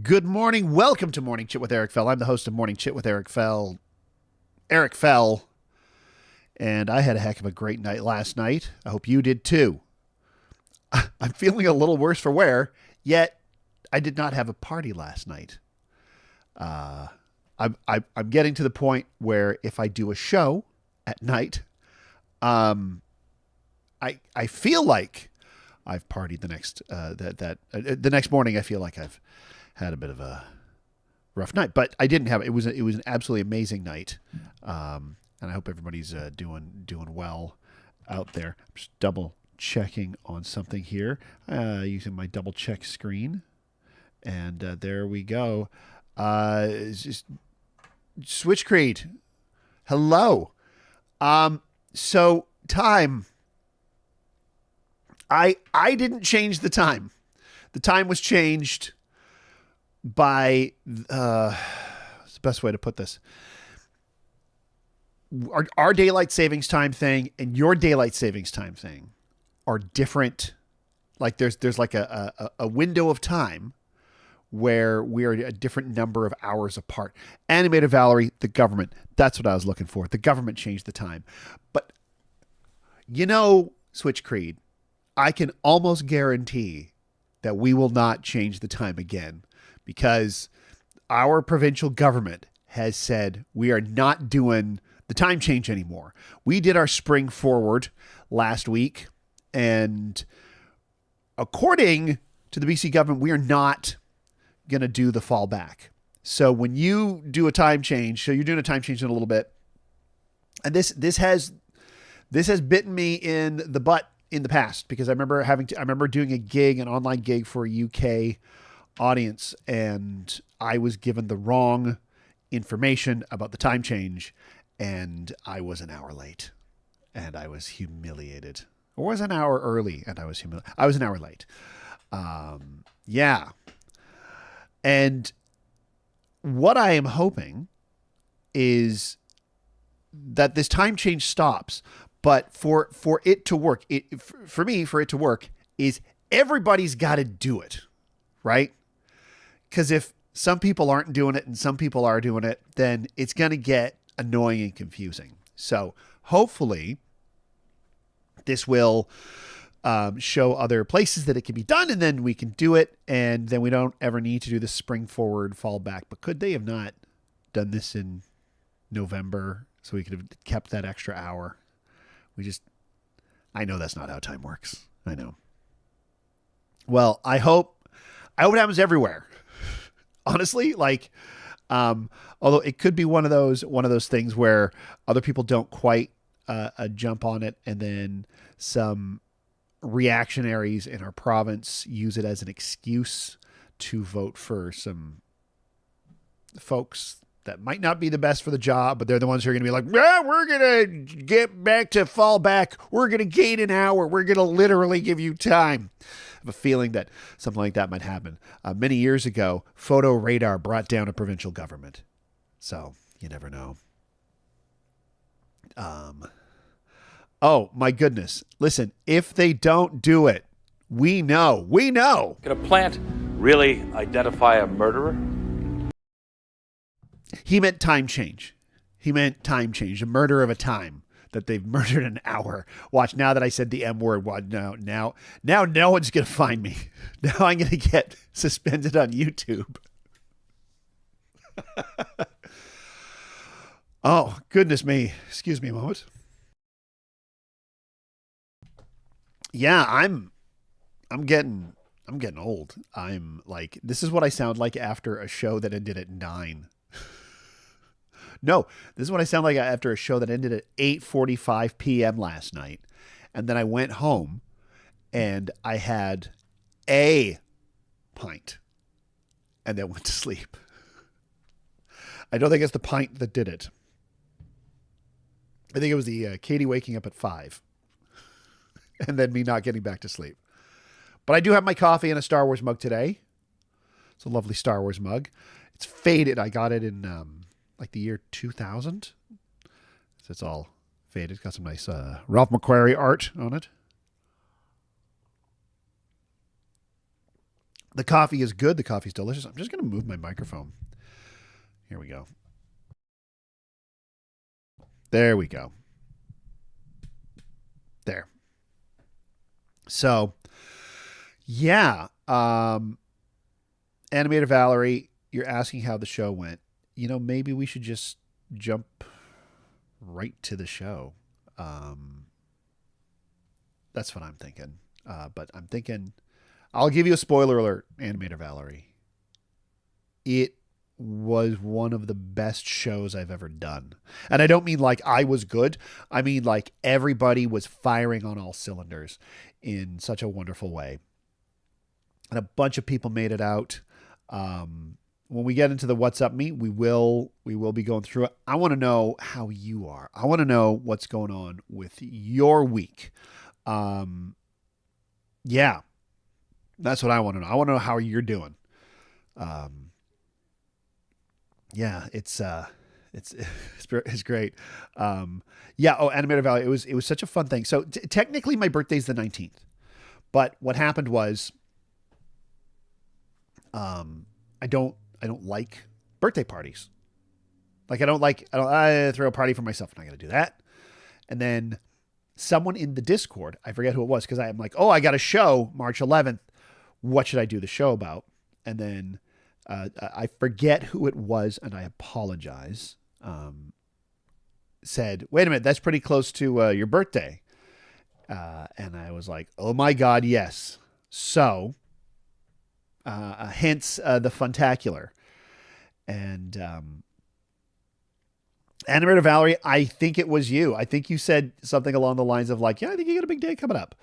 Good morning. Welcome to Morning Chit with Eric Fell. I'm the host of Morning Chit with Eric Fell, Eric Fell, and I had a heck of a great night last night. I hope you did too. I'm feeling a little worse for wear, yet I did not have a party last night. I'm getting to the point where if I do a show at night, I feel like I've partied the next morning. I feel like I've had a bit of a rough night, but I didn't have it. It was an absolutely amazing night, and I hope everybody's doing well out there. I'm just double checking on something here using my double check screen, and there we go. Just Switch Creed, hello. So time. I didn't change the time. The time was changed by what's the best way to put this? Our daylight savings time thing and your daylight savings time thing are different. Like there's like a window of time where we are a different number of hours apart. Animated Valerie, the government. That's what I was looking for. The government changed the time. But Switch Creed, I can almost guarantee that we will not change the time again, because our provincial government has said we are not doing the time change anymore. We did our spring forward last week, and according to the BC government, we are not going to do the fall back. So when you do a time change, so you're doing a time change in a little bit, and this has bitten me in the butt in the past, because I remember doing an online gig for a UK audience, and I was given the wrong information about the time change, and I was an hour late, and I was humiliated. Or was an hour early, and I was humiliated. I was an hour late. Yeah. And what I am hoping is that this time change stops. But for it to work, for it to work, is everybody's got to do it, right? Because if some people aren't doing it and some people are doing it, then it's going to get annoying and confusing. So hopefully this will show other places that it can be done, and then we can do it, and then we don't ever need to do the spring forward, fall back. But could they have not done this in November so we could have kept that extra hour? I know that's not how time works. I know. Well, I hope it happens everywhere. Honestly, although it could be one of those things where other people don't quite jump on it, and then some reactionaries in our province use it as an excuse to vote for some folks that might not be the best for the job, but they're the ones who are going to be like, yeah, we're going to get back to fall back. We're going to gain an hour. We're going to literally give you time. I have a feeling that something like that might happen. Many years ago, photo radar brought down a provincial government. So you never know. Oh my goodness. Listen, if they don't do it, we know. Can a plant really identify a murderer? He meant time change. A murder of a time, that they've murdered an hour. Watch, now that I said the M word, now no one's going to find me. Now I'm going to get suspended on YouTube. Oh, goodness me. Excuse me a moment. Yeah, I'm getting old. I'm like, this is what I sound like after a show that ended at 9. No, this is what I sound like after a show that ended at 8:45 p.m. last night. And then I went home and I had a pint and then went to sleep. I don't think it's the pint that did it. I think it was the Katie waking up at 5 and then me not getting back to sleep. But I do have my coffee in a Star Wars mug today. It's a lovely Star Wars mug. It's faded. I got it in like the year 2000. So it's all faded. It's got some nice Ralph McQuarrie art on it. The coffee is good. The coffee's delicious. I'm just going to move my microphone. Here we go. There we go. There. So, yeah. Animator Valerie, you're asking how the show went. Maybe we should just jump right to the show. That's what I'm thinking. But I'm thinking, I'll give you a spoiler alert, Animator Valerie. It was one of the best shows I've ever done. And I don't mean like I was good. I mean like everybody was firing on all cylinders in such a wonderful way. And a bunch of people made it out. When we get into the What's Up Meet, we will be going through it. I want to know how you are. I want to know what's going on with your week. Yeah, that's what I want to know. I want to know how you're doing. Yeah, it's great. Yeah. Oh, Animator Valley. It was such a fun thing. So technically my birthday's the 19th, but what happened was, I don't like birthday parties. Like I throw a party for myself. I'm not going to do that. And then someone in the Discord, I forget who it was, because I'm like, oh, I got a show March 11th. What should I do the show about? And then I forget who it was, and I apologize. Said, wait a minute, that's pretty close to your birthday. And I was like, oh my God, yes. So, hence the funtacular. And Animator Valerie, I think it was you. I think you said something along the lines of like, yeah, I think you got a big day coming up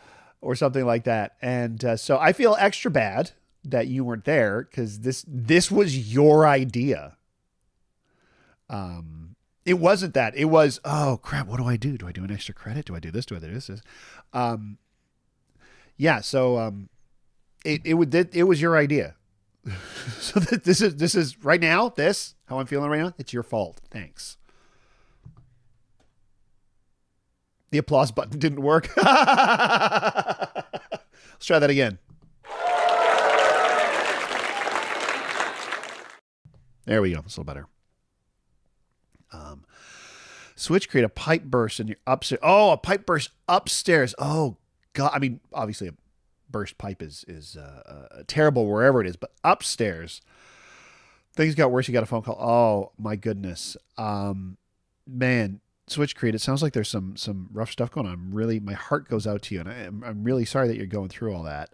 or something like that. And so I feel extra bad that you weren't there because this was your idea. It wasn't that. It was, oh crap, what do I do? Do I do an extra credit? Do I do this? Do I do this? Yeah. So it was your idea. So this is right now, how I'm feeling right now, it's your fault. Thanks. The applause button didn't work. Let's try that again. There we go. It's a little better. Switch create a pipe burst in your upstairs. Oh, a pipe burst upstairs. Oh God. I mean, obviously a burst pipe is terrible wherever it is, but upstairs things got worse. You got a phone call. Oh my goodness. Man, Switch Creed, it sounds like there's some rough stuff going on. My heart goes out to you, and I'm really sorry that you're going through all that.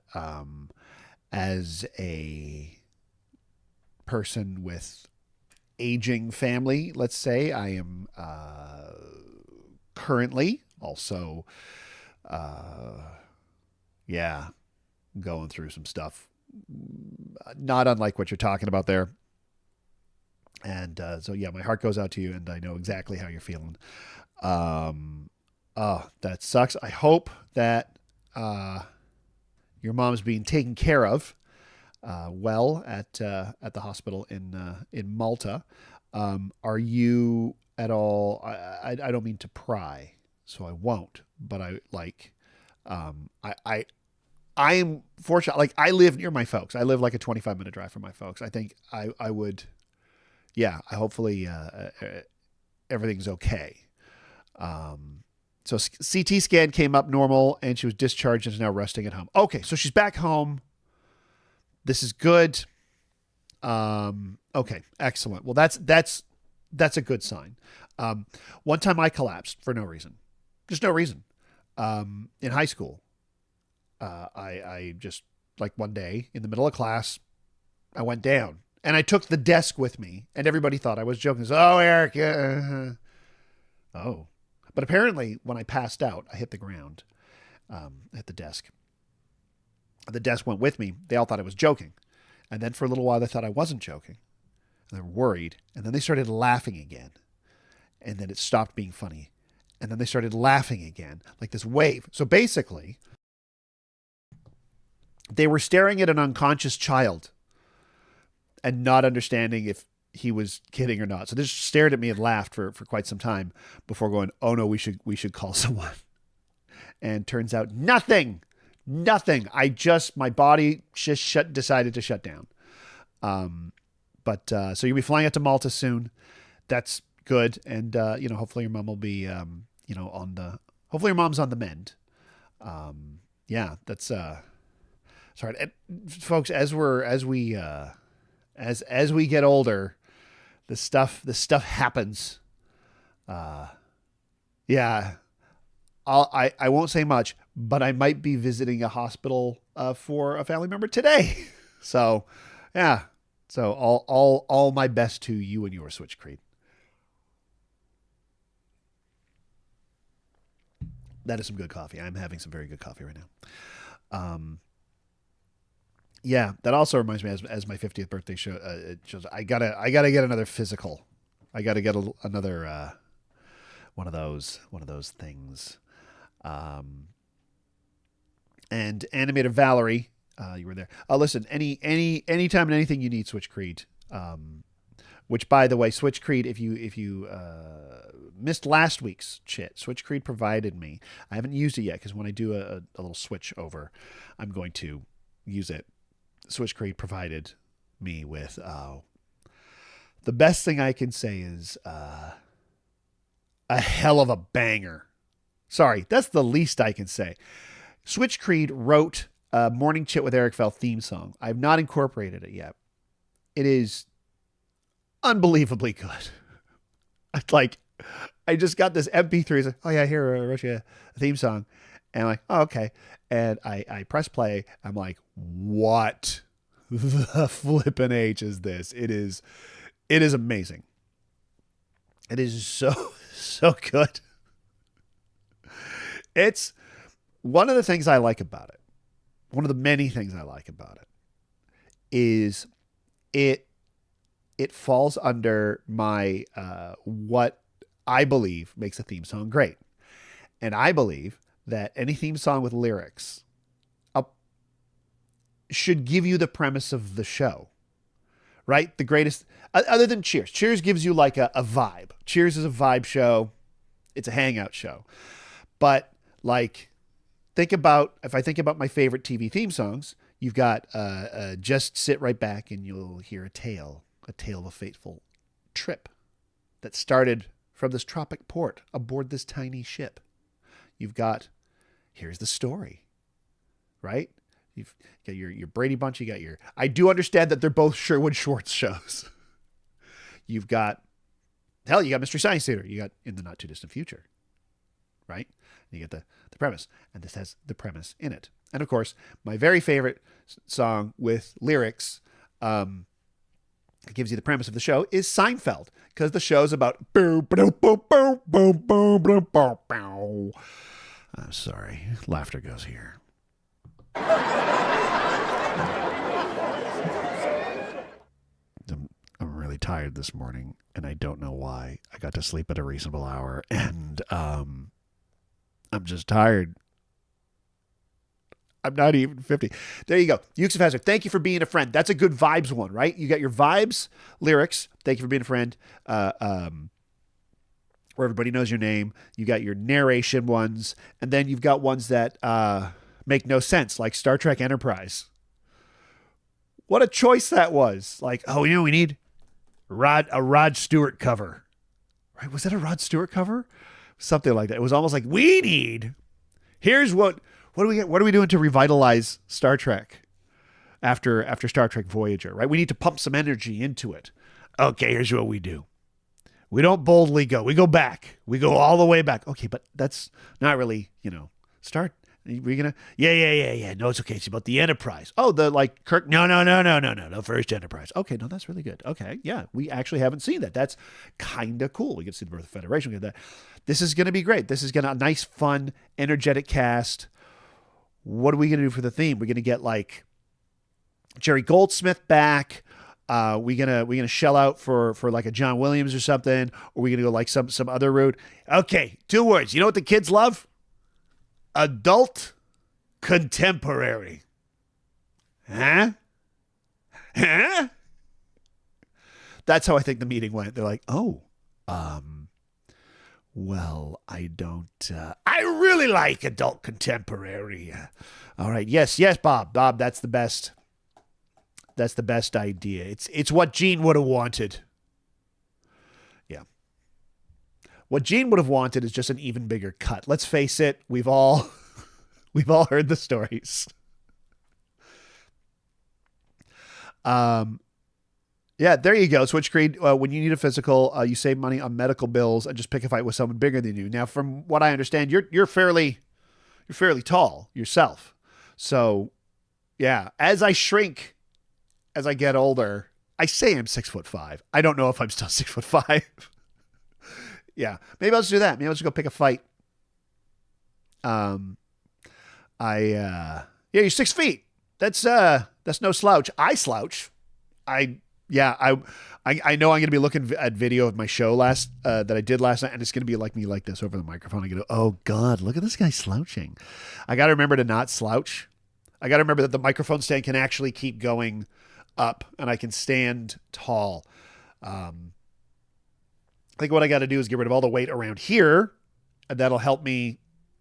As a person with aging family, let's say, I am currently also, going through some stuff, not unlike what you're talking about there. And so, yeah, my heart goes out to you, and I know exactly how you're feeling. Oh, that sucks. I hope that your mom's being taken care of well at the hospital in Malta. Are you at all? I don't mean to pry, so I won't. But I am fortunate. Like, I live near my folks. I live like a 25-minute drive from my folks. I think I would. Yeah, hopefully everything's okay. So CT scan came up normal, and she was discharged and is now resting at home. Okay, so she's back home. This is good. Okay, excellent. Well, that's a good sign. One time I collapsed for no reason, just no reason. In high school, I just, like, one day in the middle of class, I went down. And I took the desk with me, and everybody thought I was joking. So, oh, Eric. Oh. But apparently, when I passed out, I hit the ground at the desk. The desk went with me. They all thought I was joking. And then for a little while, they thought I wasn't joking. And they were worried. And then they started laughing again. And then it stopped being funny. And then they started laughing again, like this wave. So basically, they were staring at an unconscious child and not understanding if he was kidding or not. So they just stared at me and laughed for quite some time before going, oh no, we should call someone. And turns out nothing Nothing. My body just decided to shut down. So you'll be flying out to Malta soon. That's good. And, hopefully your mom will be, hopefully your mom's on the mend. That's, sorry. And folks, as we get older, this stuff happens. Yeah. I won't say much, but I might be visiting a hospital for a family member today. So, yeah. So all my best to you and your Switch Creed. That is some good coffee. I'm having some very good coffee right now. Yeah, that also reminds me as my 50th birthday show. It shows I gotta get another physical. I gotta get another one of those things. And animator Valerie, you were there. Listen, anytime and anything you need, Switch Creed. Which, by the way, Switch Creed, if you missed last week's chit, Switch Creed provided me. I haven't used it yet because when I do a little switch over, I'm going to use it. Switch Creed provided me with the best thing I can say is a hell of a banger. Sorry, that's the least I can say. Switch Creed wrote a Morning Chit with Eric Fell theme song. I've not incorporated it yet. It is unbelievably good. I just got this MP3. It's like, oh yeah, here, I wrote you a theme song. And I'm like, oh, okay. And I press play. I'm like, what the flippin' H is this? It is amazing. It is so good. It's one of the things I like about it. One of the many things I like about it is it falls under my what I believe makes a theme song great. And I believe that any theme song with lyrics should give you the premise of the show. Right? The greatest, other than Cheers. Cheers gives you like a vibe. Cheers is a vibe show. It's a hangout show. But like, if I think about my favorite TV theme songs, you've got Just Sit Right Back and You'll Hear a tale of a fateful trip that started from this tropic port aboard this tiny ship. You've got Here's the Story, right? You've got your Brady Bunch. You got I do understand that they're both Sherwood Schwartz shows. You got Mystery Science Theater. You got In the Not Too Distant Future, right? And you get the premise, and this has the premise in it. And of course, my very favorite song with lyrics, it gives you the premise of the show, is Seinfeld, because the show's about I'm sorry, laughter goes here. I'm really tired this morning, and I don't know why. I got to sleep at a reasonable hour, and I'm just tired. I'm not even 50. There you go. Ukes of Hazard, thank you for being a friend. That's a good vibes one, right? You got your vibes, lyrics. Thank you for being a friend. Where everybody knows your name. You got your narration ones. And then you've got ones that make no sense, like Star Trek Enterprise. What a choice that was. Like, oh, we need a Rod Stewart cover. Right? Was that a Rod Stewart cover? Something like that. It was almost like, here's what do we get? What are we doing to revitalize Star Trek after Star Trek Voyager, right? We need to pump some energy into it. Okay, here's what we do. We don't boldly go. We go back. We go all the way back. Okay, but that's not really, start. We're going to, yeah. No, it's okay. It's about the Enterprise. Oh, Kirk. No. The first Enterprise. Okay, no, that's really good. Okay, yeah. We actually haven't seen that. That's kind of cool. We get to see the birth of the Federation. We get that. This is going to be great. This is going to, a nice, fun, energetic cast. What are we going to do for the theme? We're going to get like Jerry Goldsmith back. We gonna shell out for like a John Williams or something, or we gonna go like some other route. Okay, 2 words. You know what the kids love? Adult contemporary. Huh? That's how I think the meeting went. They're like, Well, I don't. I really like adult contemporary. All right. Yes, yes, Bob. Bob, that's the best. That's the best idea. It's what Gene would have wanted. Yeah. What Gene would have wanted is just an even bigger cut. Let's face it, we've all heard the stories. Yeah, there you go. Switch Creed. When you need a physical, you save money on medical bills and just pick a fight with someone bigger than you. Now, from what I understand, you're fairly tall yourself. So, yeah, as I shrink, as I get older, I say I'm 6'5". I don't know if I'm still 6'5". Yeah, maybe I'll just do that. Maybe I'll just go pick a fight. Yeah, you're 6 feet. That's no slouch. I slouch. I know I'm going to be looking at video of my show that I did last night, and it's going to be like me like this over the microphone. I go, oh God, look at this guy slouching. I got to remember to not slouch. I got to remember that the microphone stand can actually keep going up, and I can stand tall. I think what I got to do is get rid of all the weight around here, and that'll help me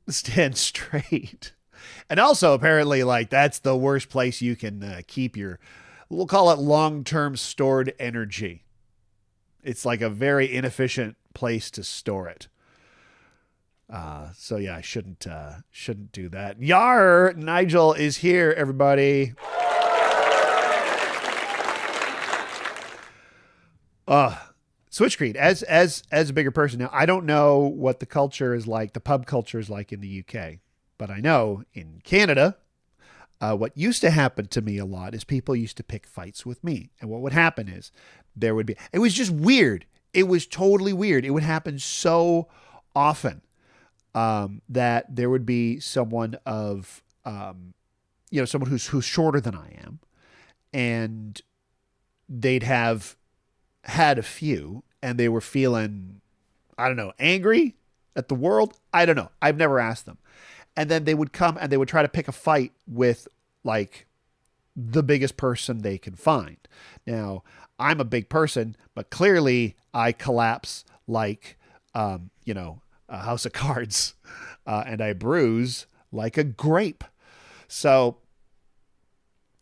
stand straight. And also, apparently, like that's the worst place you can keep your, we'll call it long-term stored energy. It's like a very inefficient place to store it. So yeah, I shouldn't do that. Yar, Nigel is here, everybody. Switch Creed, as a bigger person now, I don't know what the culture is like, the pub culture is like in the UK, but I know in Canada, what used to happen to me a lot is people used to pick fights with me. And what would happen is it was just weird. It was totally weird. It would happen so often that there would be someone someone who's shorter than I am, and they'd have had a few and they were feeling, I don't know, angry at the world. I don't know. I've never asked them. And then they would come and they would try to pick a fight with like the biggest person they can find. Now, I'm a big person, but clearly I collapse like, a house of cards, and I bruise like a grape. So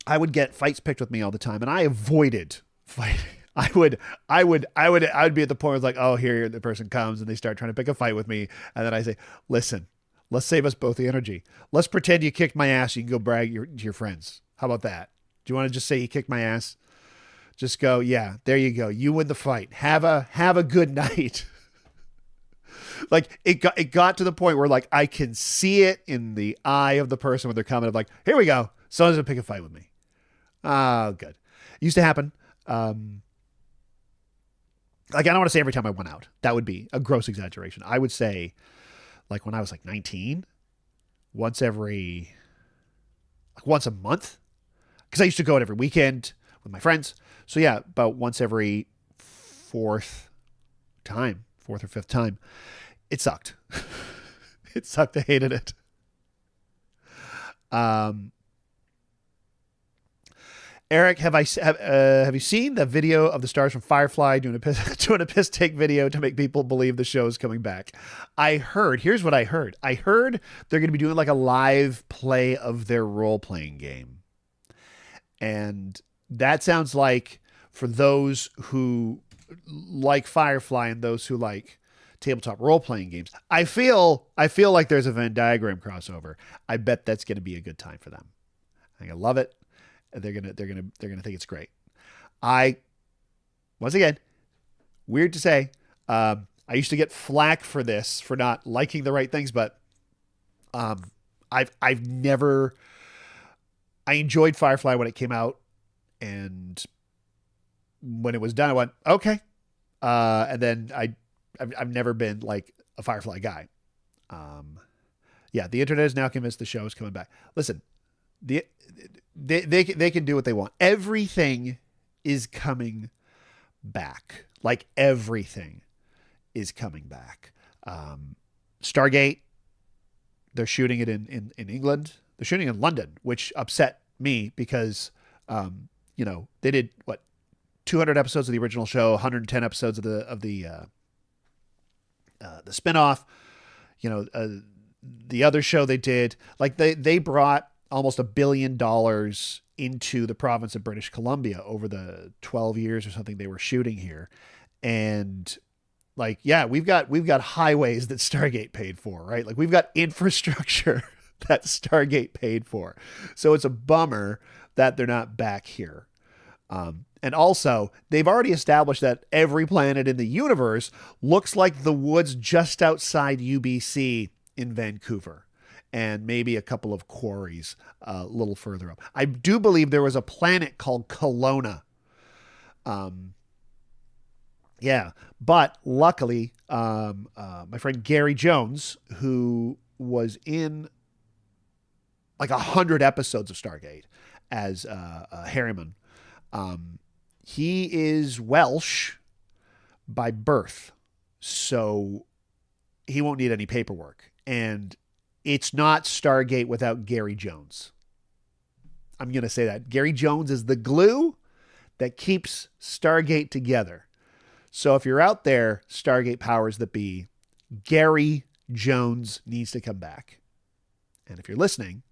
I would get fights picked with me all the time, and I avoided fighting. I would be at the point where it's like, oh, here the person comes and they start trying to pick a fight with me. And then I say, listen, let's save us both the energy. Let's pretend you kicked my ass. You can go brag to your friends. How about that? Do you want to just say you kicked my ass? Just go, yeah, there you go. You win the fight. Have a good night. Like it got to the point where like I can see it in the eye of the person when they're coming. I'm like, here we go. Someone's gonna pick a fight with me. Oh, good. It used to happen. Like I don't want to say every time I went out. That would be a gross exaggeration. I would say like when I was like 19, once a month, because I used to go out every weekend with my friends. So yeah, about once every fourth or fifth time. It sucked. It sucked. I hated it. Eric, have you seen the video of the stars from Firefly doing a piss take video to make people believe the show is coming back? Here's what I heard. I heard they're going to be doing like a live play of their role-playing game. And that sounds like, for those who like Firefly and those who like tabletop role-playing games, I feel like there's a Venn diagram crossover. I bet that's going to be a good time for them. I love it. They're gonna think it's great. Once again, weird to say, I used to get flack for this, for not liking the right things, but I enjoyed Firefly when it came out, and when it was done, I went, okay. And then I've never been like a Firefly guy. Yeah, the internet is now convinced the show is coming back. Listen, they can do what they want. Everything is coming back. Like everything is coming back. Stargate, they're shooting it in England. They're shooting in London, which upset me because, they did 200 episodes of the original show, 110 episodes of the the spinoff, the other show they did, like they brought almost $1 billion into the province of British Columbia over the 12 years or something they were shooting here. And like, yeah, we've got highways that Stargate paid for, right? Like we've got infrastructure that Stargate paid for. So it's a bummer that they're not back here. And also, they've already established that every planet in the universe looks like the woods just outside UBC in Vancouver, and maybe a couple of quarries a little further up. I do believe there was a planet called Kelowna. Yeah, but luckily, my friend Gary Jones, who was in like 100 episodes of Stargate as Harriman, he is Welsh by birth, so he won't need any paperwork. And it's not Stargate without Gary Jones. I'm going to say that. Gary Jones is the glue that keeps Stargate together. So if you're out there, Stargate powers that be, Gary Jones needs to come back. And if you're listening,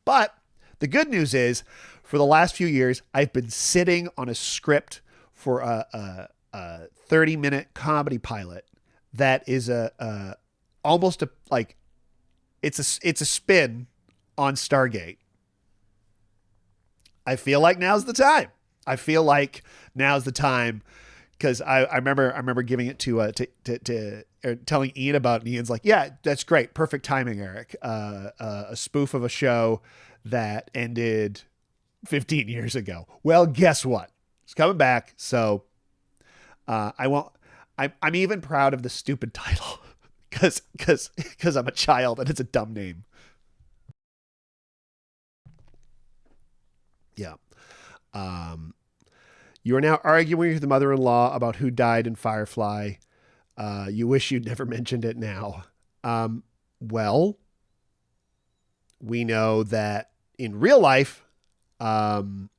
But the good news is, for the last few years, I've been sitting on a script for a 30-minute comedy pilot that is almost like it's a spin on Stargate. I feel like now's the time. Because I remember giving it to telling Ian about it. And Ian's like, yeah, that's great. Perfect timing, Eric. A spoof of a show that ended 15 years ago. Well, guess what? It's coming back. So I'm even proud of the stupid title because I'm a child and it's a dumb name. Yeah. You are now arguing with the mother-in-law about who died in Firefly. You wish you'd never mentioned it now. Well, we know that in real life, Ron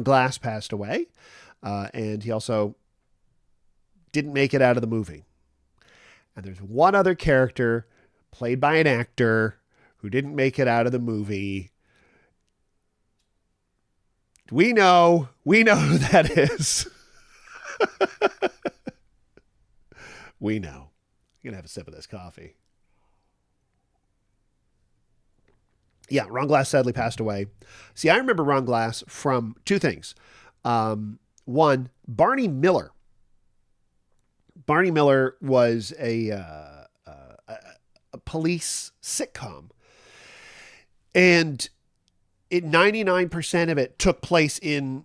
Glass passed away, and he also didn't make it out of the movie. And there's one other character played by an actor who didn't make it out of the movie. We know who that is. We know. I'm going to have a sip of this coffee. Yeah, Ron Glass sadly passed away. See, I remember Ron Glass from two things. One, Barney Miller. Barney Miller was a police sitcom. And 99% of it took place in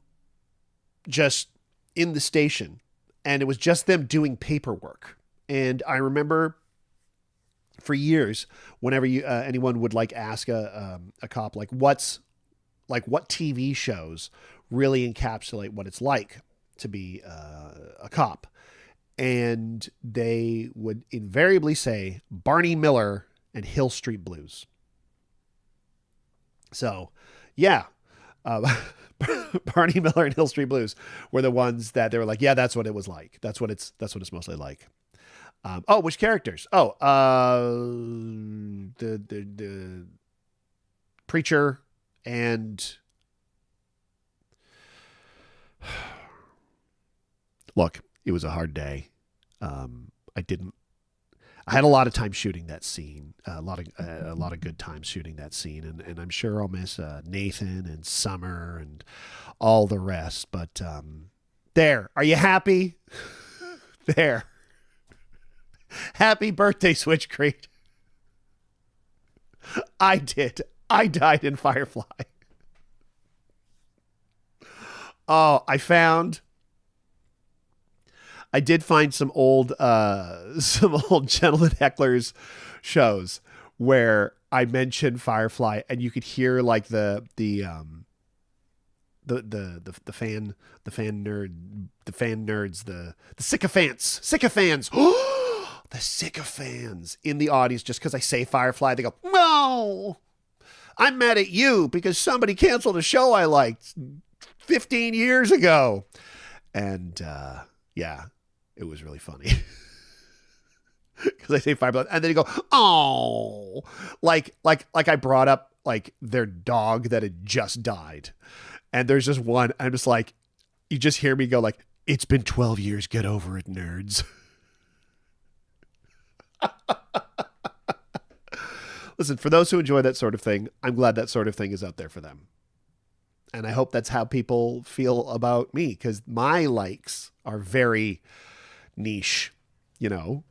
the station. And it was just them doing paperwork. And I remember for years, whenever anyone would like ask a cop, what TV shows really encapsulate what it's like to be a cop. And they would invariably say Barney Miller and Hill Street Blues. So, yeah, Barney Miller and Hill Street Blues were the ones that they were like, yeah, that's what it was like. That's what it's mostly like. Which characters? The preacher and look, it was a hard day. I had a lot of time shooting that scene, a lot of good times shooting that scene. And I'm sure I'll miss Nathan and Summer and all the rest, but there, are you happy? There. Happy birthday, Switch Creed. I did. I died in Firefly. Oh, I did find some old Gentleman Hecklers shows where I mentioned Firefly, and you could hear like the fan nerds, the sycophants. The sycophants in the audience, just because I say Firefly, they go, no, I'm mad at you because somebody canceled a show I liked 15 years ago. And yeah, it was really funny. Because I say fiberglass, and then you go, oh, like I brought up like their dog that had just died, and there's just one. I'm just like, you just hear me go like, it's been 12 years. Get over it, nerds. Listen, for those who enjoy that sort of thing, I'm glad that sort of thing is out there for them. And I hope that's how people feel about me, because my likes are very niche, you know.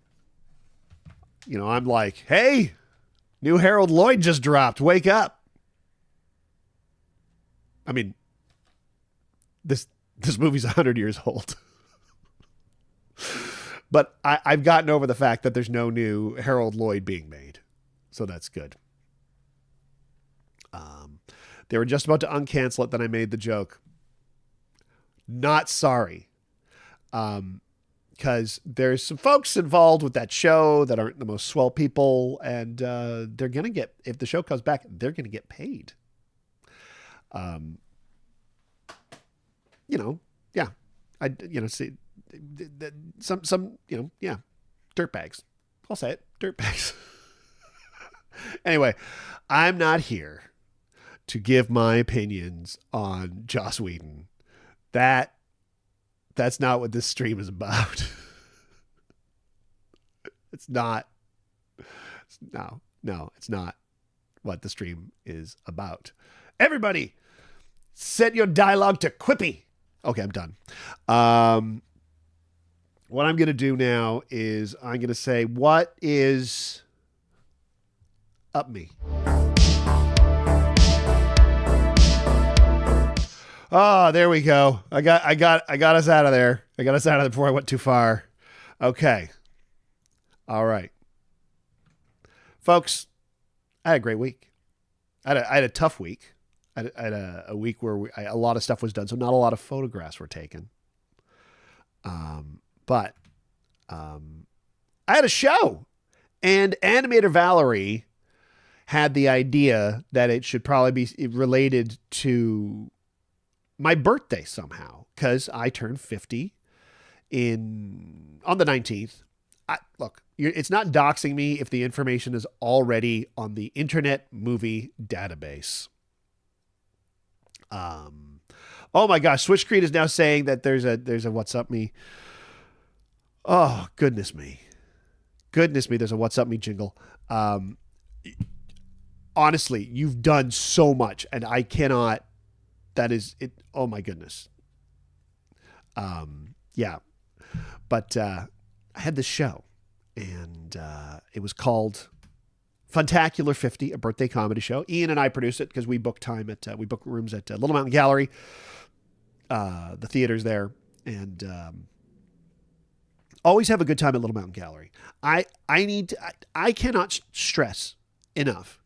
I'm like, hey, new Harold Lloyd just dropped. Wake up. I mean, this movie's 100 years old. But I've gotten over the fact that there's no new Harold Lloyd being made. So that's good. They were just about to uncancel it. Then I made the joke. Not sorry. Because there's some folks involved with that show that aren't the most swell people. And they're going to get, if the show comes back, they're going to get paid. Yeah. See, some, yeah, dirtbags. I'll say it, dirtbags. Anyway, I'm not here to give my opinions on Joss Whedon. That's not what this stream is about. It's not. No, it's not what the stream is about. Everybody, set your dialogue to quippy. Okay, I'm done. What I'm going to do now is I'm going to say, what is up me? Oh, there we go. I got us out of there. I got us out of there before I went too far. Okay. All right. Folks, I had a great week. I had a tough week. I had a week where a lot of stuff was done, so not a lot of photographs were taken. But I had a show, and animator Valerie had the idea that it should probably be related to my birthday somehow, because I turned 50 on the 19th. Look, it's not doxing me if the information is already on the Internet Movie Database. Oh my gosh, Switch Creed is now saying that there's a What's Up Me. Oh, goodness me. There's a What's Up Me jingle. Honestly, you've done so much, and I cannot. That is it. Oh my goodness. Yeah. But I had this show, and it was called Funtacular 50, a birthday comedy show. Ian and I produced it because we booked rooms at Little Mountain Gallery, the theaters there, and always have a good time at Little Mountain Gallery. I cannot stress enough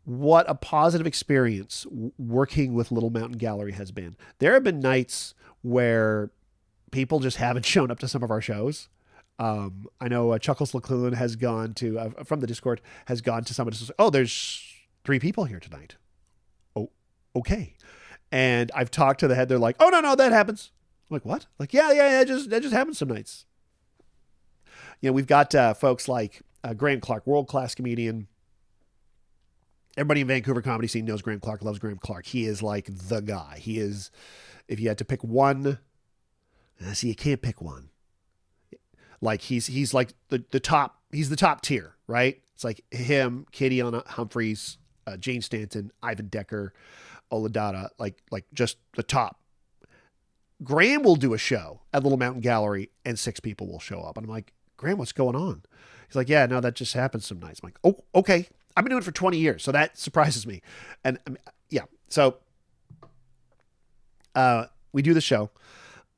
what a positive experience working with Little Mountain Gallery has been. There have been nights where people just haven't shown up to some of our shows. I know Chuckles LeClune has gone to, from the Discord, has gone to someone who says, oh, there's 3 people here tonight. Oh, okay. And I've talked to the head. They're like, oh, no, that happens. I'm like, what? Like, yeah, that just happens some nights. We've got folks like Graham Clark, world-class comedian. Everybody in Vancouver comedy scene knows Graham Clark, loves Graham Clark. He is like the guy. He is, if you had to pick one, see, you can't pick one. Like he's like the top, he's the top tier, right? It's like him, Katie Anna Humphreys, Jane Stanton, Ivan Decker, Oladada, like just the top. Graham will do a show at Little Mountain Gallery and 6 people will show up. And I'm like, Graham, what's going on? He's like, yeah, no, that just happens some nights. I'm like, oh, okay. I've been doing it for 20 years, so that surprises me. And yeah, so we do the show,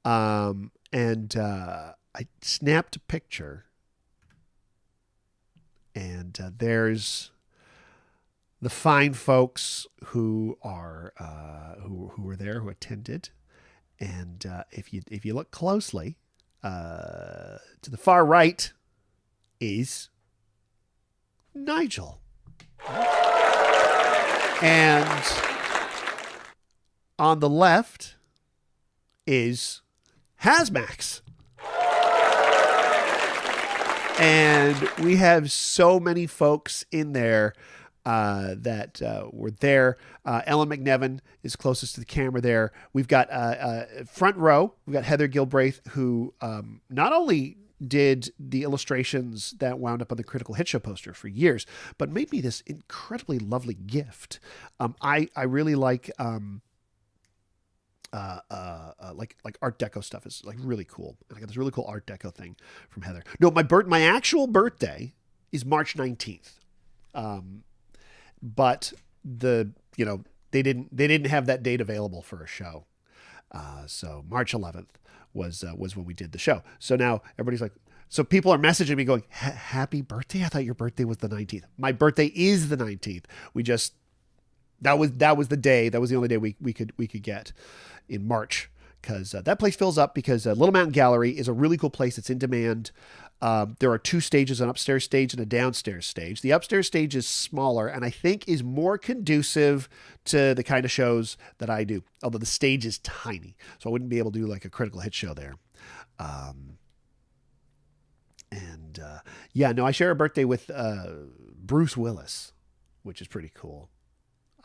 and I snapped a picture, and there's the fine folks who are who were there, who attended, and if you look closely, to the far right is Nigel. And on the left is Hazmax. And we have so many folks in there that were there. Ellen McNevin is closest to the camera there. We've got front row. We've got Heather Gilbraith, who not only did the illustrations that wound up on the Critical Hit Show poster for years, but made me this incredibly lovely gift. I really like Art Deco stuff is like really cool. And I got this really cool Art Deco thing from Heather. No, my actual birthday is March 19th. But they didn't have that date available for a show. So March 11th was when we did the show. So now everybody's like, so people are messaging me going, happy birthday. I thought your birthday was the 19th. My birthday is the 19th. That was the day. That was the only day we could get in March, because that place fills up because Little Mountain Gallery is a really cool place. It's in demand. There are 2 stages, an upstairs stage and a downstairs stage. The upstairs stage is smaller and I think is more conducive to the kind of shows that I do, although the stage is tiny. So I wouldn't be able to do like a Critical Hit show there. I share a birthday with Bruce Willis, which is pretty cool.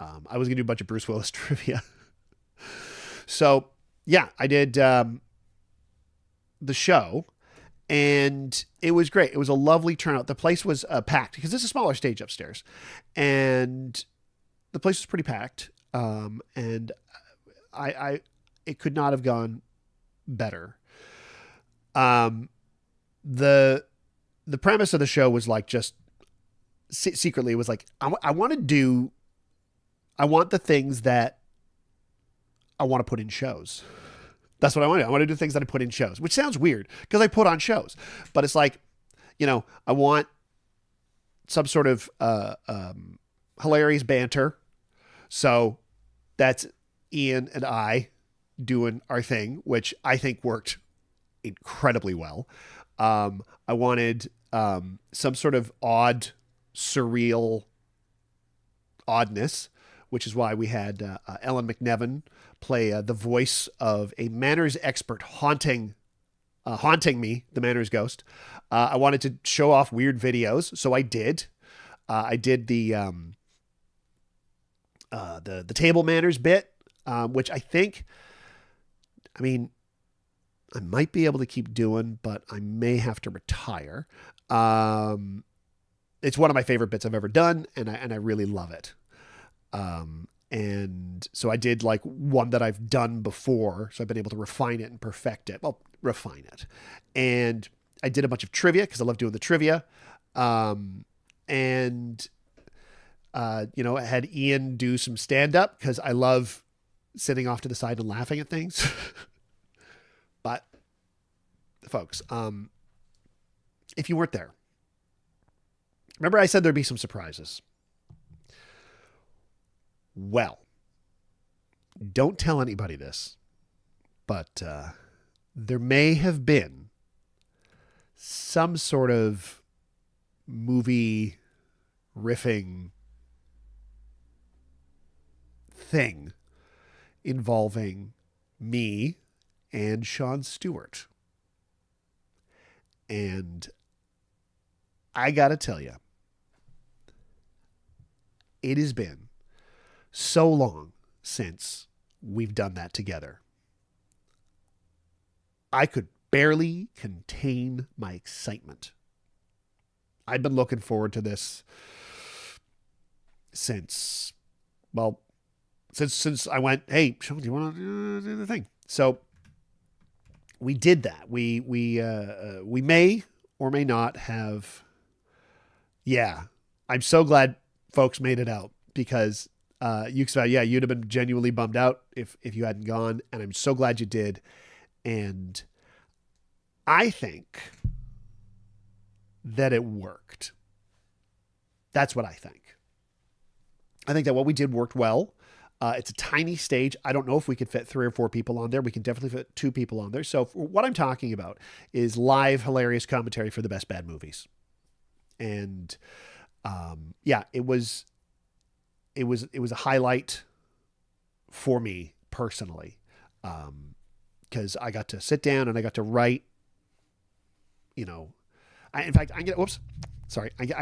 I was going to do a bunch of Bruce Willis trivia. So, yeah, I did the show, and it was great. It was a lovely turnout. The place was packed because it's a smaller stage upstairs, and the place was pretty packed. And it could not have gone better. The premise of the show was like just secretly, it was like, I want the things that I want to put in shows. That's what I want to do. I want to do things that I put in shows, which sounds weird because I put on shows, but it's like, I want some sort of hilarious banter. So that's Ian and I doing our thing, which I think worked incredibly well. I wanted some sort of odd, surreal oddness, which is why we had Ellen McNevin play the voice of a manners expert haunting me, the manners ghost. I wanted to show off weird videos, so I did. I did the table manners bit, which I might be able to keep doing, but I may have to retire. It's one of my favorite bits I've ever done, and I really love it. And so I did like one that I've done before. So I've been able to refine it and perfect it. Well, refine it. And I did a bunch of trivia because I love doing the trivia. I had Ian do some stand up because I love sitting off to the side and laughing at things. But folks, if you weren't there, remember I said there'd be some surprises. Well, don't tell anybody this, but there may have been some sort of movie riffing thing involving me and Sean Stewart. And I got to tell you, it has been so long since we've done that together. I could barely contain my excitement. I've been looking forward to this since I went, hey, Sean, do you want to do the thing? So we did that. We may or may not have. Yeah, I'm so glad folks made it out because you'd have been genuinely bummed out if you hadn't gone, and I'm so glad you did. And I think that it worked. That's what I think. I think that what we did worked well. It's a tiny stage. I don't know if we could fit 3 or 4 people on there. We can definitely fit 2 people on there. So what I'm talking about is live, hilarious commentary for the best bad movies. And it was a highlight for me personally. because I got to sit down and I got to write, in fact, I'm going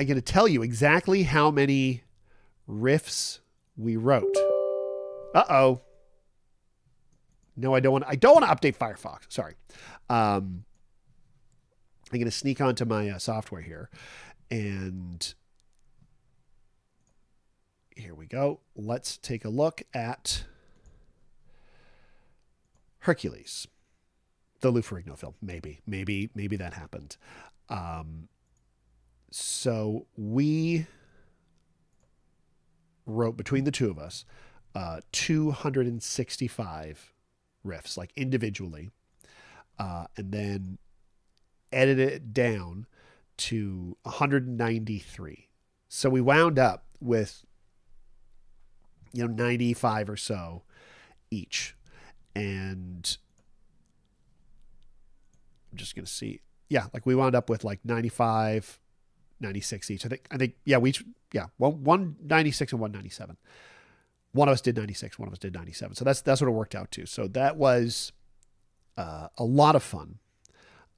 to tell you exactly how many riffs we wrote. Uh-oh. No, I don't want to update Firefox. Sorry. I'm going to sneak onto my software here, and here we go. Let's take a look at Hercules, the Lou Ferrigno film. Maybe that happened. So we wrote, between the two of us, 265 riffs, like individually, and then edited it down to 193. So we wound up with 95 or so each. And I'm just going to see. Yeah, like we wound up with like 95, 96 each. I think, we each, one 96 and 197. One of us did 96, one of us did 97. So that's what it worked out to. So that was a lot of fun.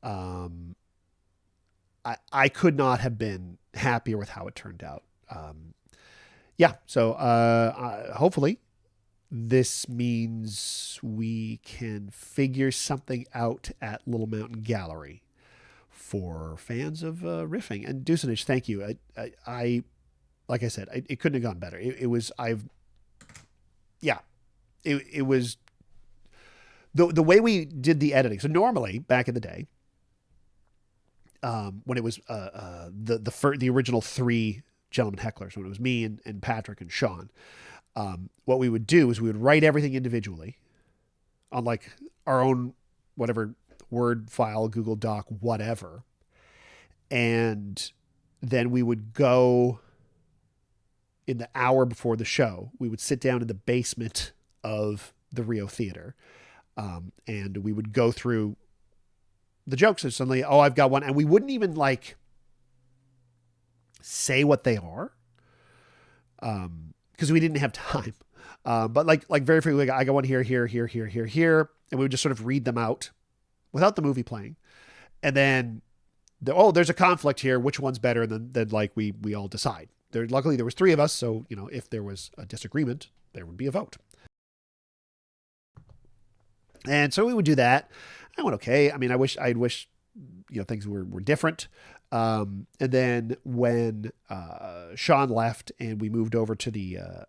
I could not have been happier with how it turned out. So hopefully this means we can figure something out at Little Mountain Gallery for fans of riffing. And Deucenage, thank you. I like I said, it couldn't have gone better. It was the way we did the editing. So normally back in the day, when it was the original three gentlemen hecklers, when it was me and Patrick and Sean, what we would do is we would write everything individually on like our own whatever Word file, Google Doc, whatever, and then we would go in the hour before the show. We would sit down in the basement of the Rio Theater, and we would go through the jokes, and suddenly, I've got one. And we wouldn't even like say what they are, because we didn't have time. But like very frequently, I got one here, and we would just sort of read them out without the movie playing. And then, there's a conflict here. Which one's better? And then like we all decide. Luckily there was three of us, so if there was a disagreement, there would be a vote. And so we would do that. I went, okay. I mean, I'd wish things were different. And then when Sean left and we moved over to the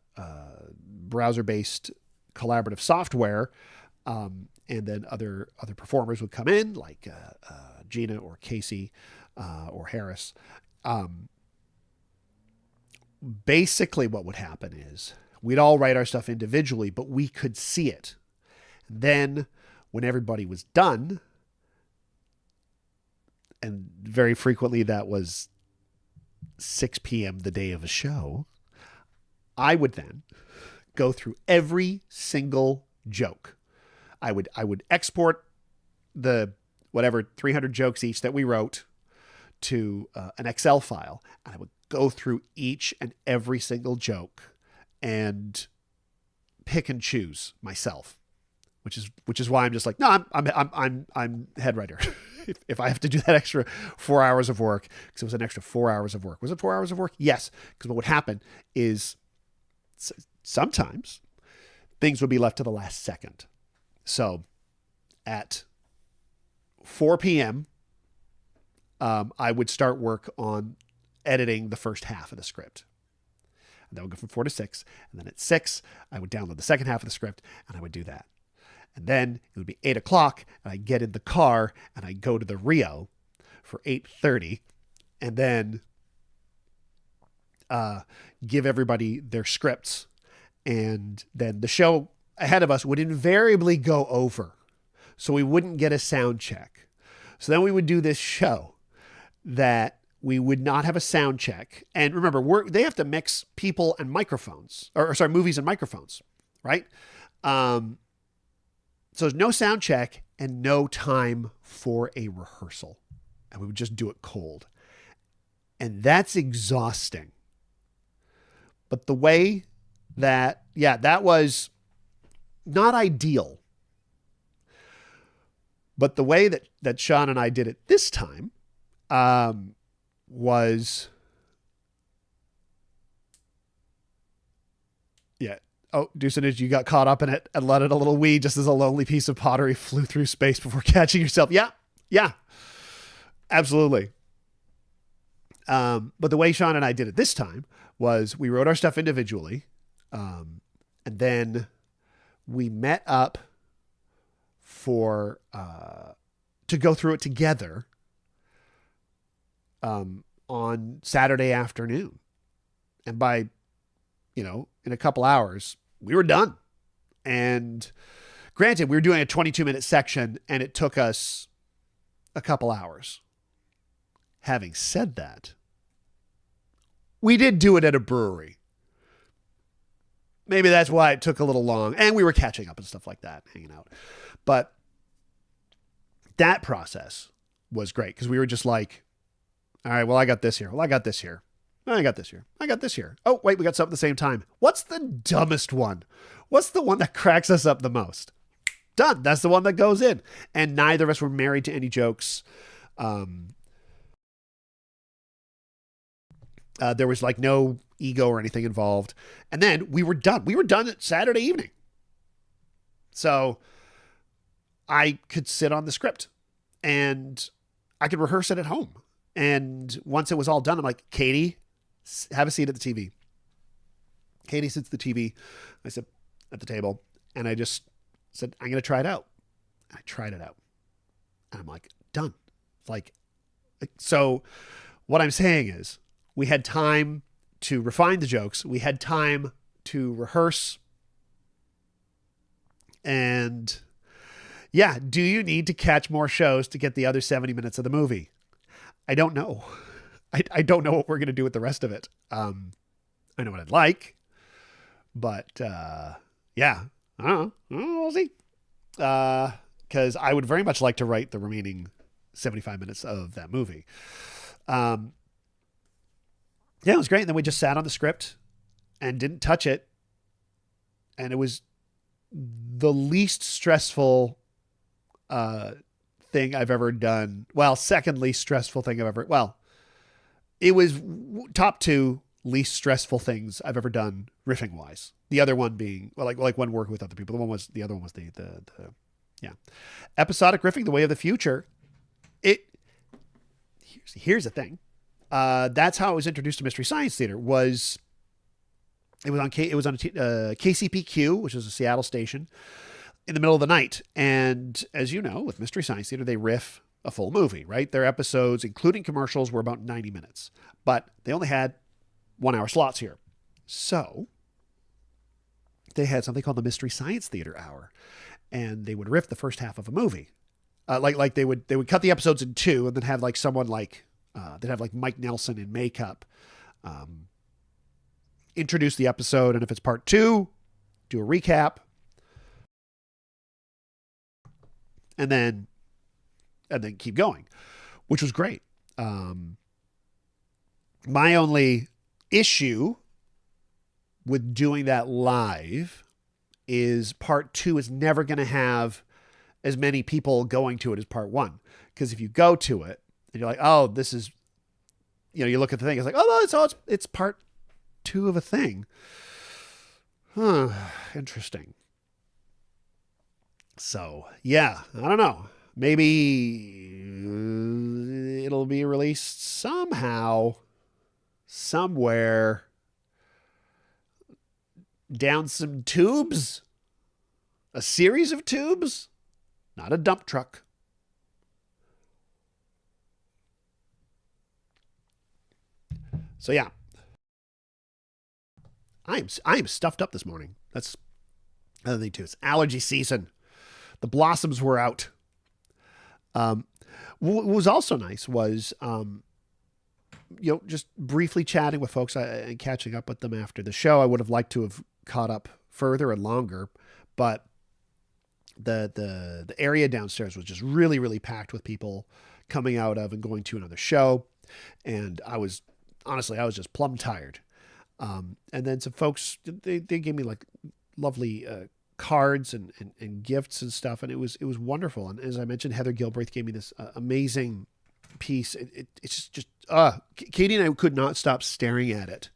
browser-based collaborative software, and then other performers would come in, like Gina or Casey or Harris. Basically what would happen is we'd all write our stuff individually, but we could see it. Then when everybody was done, and very frequently that was 6 p.m. the day of a show, I would then go through every single joke. I would export the whatever 300 jokes each that we wrote to an Excel file, and I would go through each and every single joke and pick and choose myself, which is why I'm just like, no, I'm head writer. if I have to do that extra 4 hours of work, because it was an extra 4 hours of work. Was it 4 hours of work? Yes, because what would happen is sometimes things would be left to the last second. So at 4 p.m., I would start work on editing the first half of the script. And that would go from 4 to 6. And then at 6, I would download the second half of the script, and I would do that. And then it would be 8 o'clock, and I'd get in the car, and I'd go to the Rio for 8:30, and then give everybody their scripts. And then the show ahead of us would invariably go over, so we wouldn't get a sound check. So then we would do this show that we would not have a sound check. And remember, they have to mix people and microphones, movies and microphones, right? So there's no sound check and no time for a rehearsal. And we would just do it cold. And that's exhausting. But the way that was not ideal. But the way that Sean and I did it this time was, yeah. Oh, Deucenage, you got caught up in it and let it a little wee just as a lonely piece of pottery flew through space before catching yourself. Yeah, yeah, absolutely. But the way Sean and I did it this time was we wrote our stuff individually, and then we met up for to go through it together on Saturday afternoon. And by, in a couple hours, we were done. And granted, we were doing a 22-minute section and it took us a couple hours. Having said that, we did do it at a brewery. Maybe that's why it took a little long. And we were catching up and stuff like that, hanging out. But that process was great because we were just like, all right, well, I got this here. Well, I got this here. I got this here. I got this here. Oh, wait, we got something at the same time. What's the dumbest one? What's the one that cracks us up the most? Done. That's the one that goes in. And neither of us were married to any jokes. There was like no ego or anything involved. And then we were done. We were done at Saturday evening. So I could sit on the script and I could rehearse it at home. And once it was all done, I'm like, Katie, have a seat at the TV. Katie sits at the TV. I sit at the table and I just said, I'm going to try it out. I tried it out. And I'm like, done. Like, so what I'm saying is we had time to refine the jokes. We had time to rehearse. And yeah, do you need to catch more shows to get the other 70 minutes of the movie? I don't know. I don't know what we're going to do with the rest of it. I know what I'd like, but yeah, I don't know. We'll see. Because I would very much like to write the remaining 75 minutes of that movie. Yeah, it was great. And then we just sat on the script and didn't touch it. And it was the least stressful thing I've ever done. Well, second least stressful thing I've ever, well, it was top two least stressful things I've ever done riffing wise. The other one being, well, like when working with other people. The other one was the episodic riffing, the way of the future. Here's the thing. That's how it was introduced to Mystery Science Theater. It was on KCPQ, which is a Seattle station, in the middle of the night. And as you know, with Mystery Science Theater, they riff a full movie, right? Their episodes, including commercials, were about 90 minutes, but they only had 1 hour slots here. So they had something called the Mystery Science Theater Hour, and they would riff the first half of a movie. Like they would cut the episodes in two and then have like someone like, they'd have like Mike Nelson in makeup, introduce the episode. And if it's part two, do a recap. And then keep going, which was great. My only issue with doing that live is part two is never going to have as many people going to it as part one. Because if you go to it and you're like, oh, this is, you look at the thing, it's like, oh, it's part two of a thing. Huh. Interesting. So, yeah, I don't know. Maybe it'll be released somehow, somewhere, down some tubes. A series of tubes, not a dump truck. So, yeah. I am stuffed up this morning. That's another thing, too. It's allergy season. The blossoms were out. What was also nice was, just briefly chatting with folks and catching up with them after the show. I would have liked to have caught up further and longer, but the area downstairs was just really, really packed with people coming out of and going to another show. And I was just plumb tired. And then some folks, they gave me like lovely cards and gifts and stuff, and it was wonderful. And as I mentioned, Heather Gilbraith gave me this amazing piece. It's just Katie and I could not stop staring at it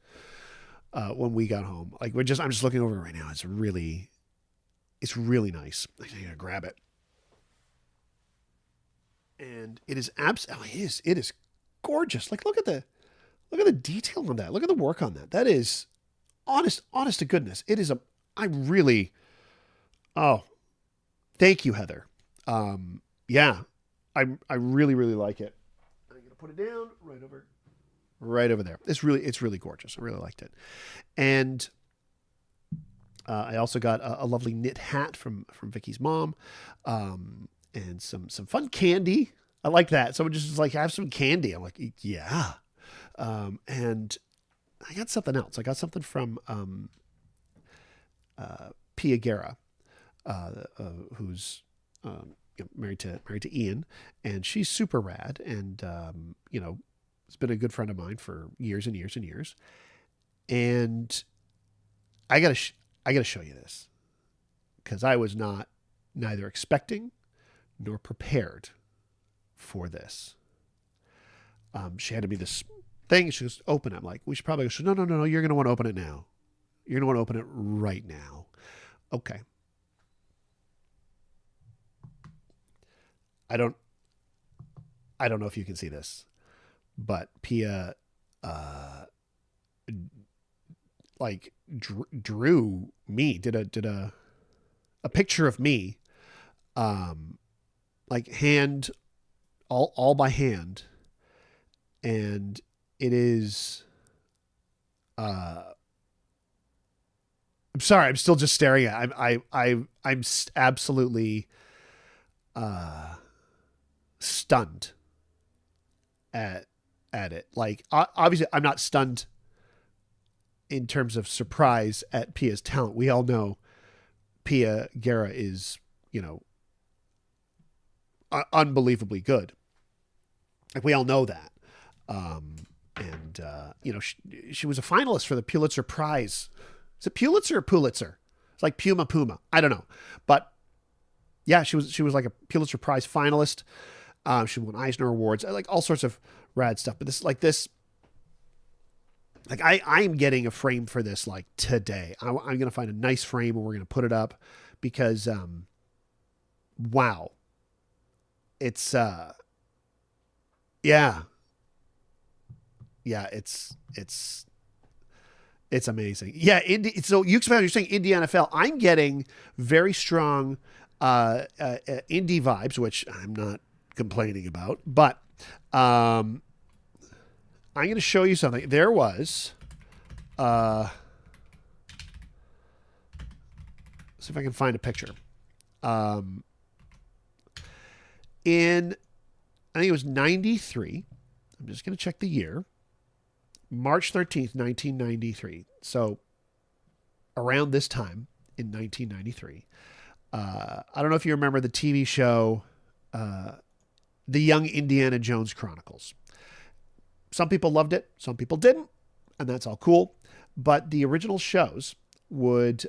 when we got home. Like I'm just looking over it right now. It's really nice. I gotta grab it, and it is it is gorgeous. Like look at the detail on that. Look at the work on that. That is honest to goodness. It is thank you, Heather. Yeah, I really like it. I'm gonna put it down right over there. It's really gorgeous. I really liked it, and I also got a lovely knit hat from Vicky's mom, and some fun candy. I like that. Someone just was like, have some candy. I'm like, yeah, and I got something else. I got something from Pia Guerra, who's married to Ian, and she's super rad, and has been a good friend of mine for years and years and years. And I gotta show you this because I was neither expecting nor prepared for this. She handed me this thing. She goes, open it. I'm like, we should probably go. No. You're gonna want to open it now. You're gonna want to open it right now. Okay. I don't know if you can see this, but Pia, drew me, did a picture of me, hand, all by hand. And it is, I'm sorry, I'm still just staring at it. I'm absolutely, stunned at it. Like, obviously I'm not stunned in terms of surprise at Pia's talent. We all know Pia Guerra is, unbelievably good. Like we all know that. She was a finalist for the Pulitzer Prize. Is it Pulitzer or Pulitzer? It's like Puma. I don't know. But yeah, she was like a Pulitzer Prize finalist. She won Eisner Awards, like all sorts of rad stuff. But I am getting a frame for this like today. I'm going to find a nice frame and we're going to put it up because, wow. It's, yeah, it's amazing. Yeah. So you explained, you're saying indie NFL. I'm getting very strong, indie vibes, which I'm not complaining about, but, I'm going to show you something. There was, see if I can find a picture. I think it was 93. I'm just going to check the year. March 13th, 1993. So around this time in 1993, I don't know if you remember the TV show, The Young Indiana Jones Chronicles. Some people loved it. Some people didn't. And that's all cool. But the original shows would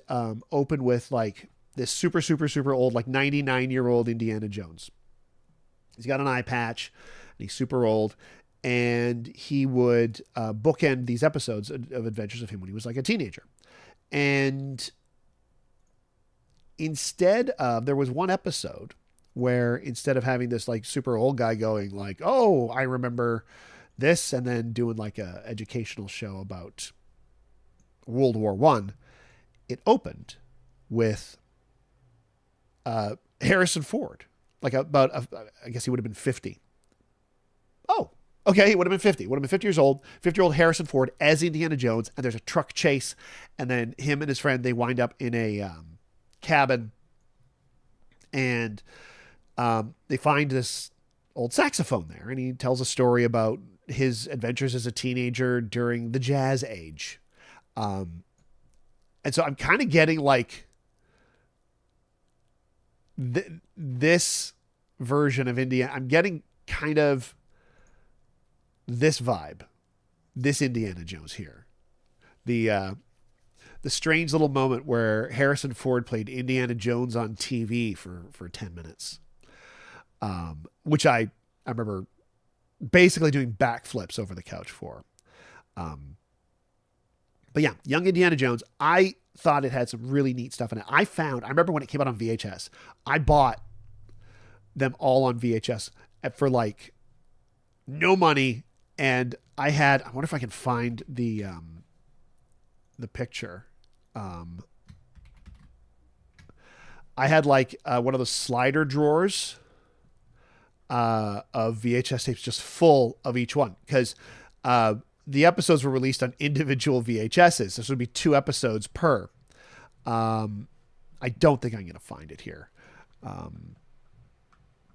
open with like this super, super, super old, like 99-year-old Indiana Jones. He's got an eye patch and he's super old. And he would bookend these episodes of adventures of him when he was like a teenager. And instead of, there was one episode where instead of having this like super old guy going like, oh, I remember this, and then doing like a educational show about World War I, it opened with Harrison Ford, like I guess he would have been 50. Oh, okay, he would have been 50. Would have been 50 years old. 50-year-old Harrison Ford as Indiana Jones, and there's a truck chase, and then him and his friend, they wind up in a cabin, and they find this old saxophone there, and he tells a story about his adventures as a teenager during the Jazz Age. And so I'm kind of getting like this version of Indiana. I'm getting kind of this vibe, this Indiana Jones here. The the strange little moment where Harrison Ford played Indiana Jones on TV for 10 minutes, which I remember basically doing backflips over the couch for. But yeah, Young Indiana Jones, I thought it had some really neat stuff in it. I remember when it came out on VHS, I bought them all on VHS for like no money. And I wonder if I can find the picture. I had like one of those slider drawers of VHS tapes just full of each one, because the episodes were released on individual VHSs. This would be 2 episodes per. I don't think I'm going to find it here.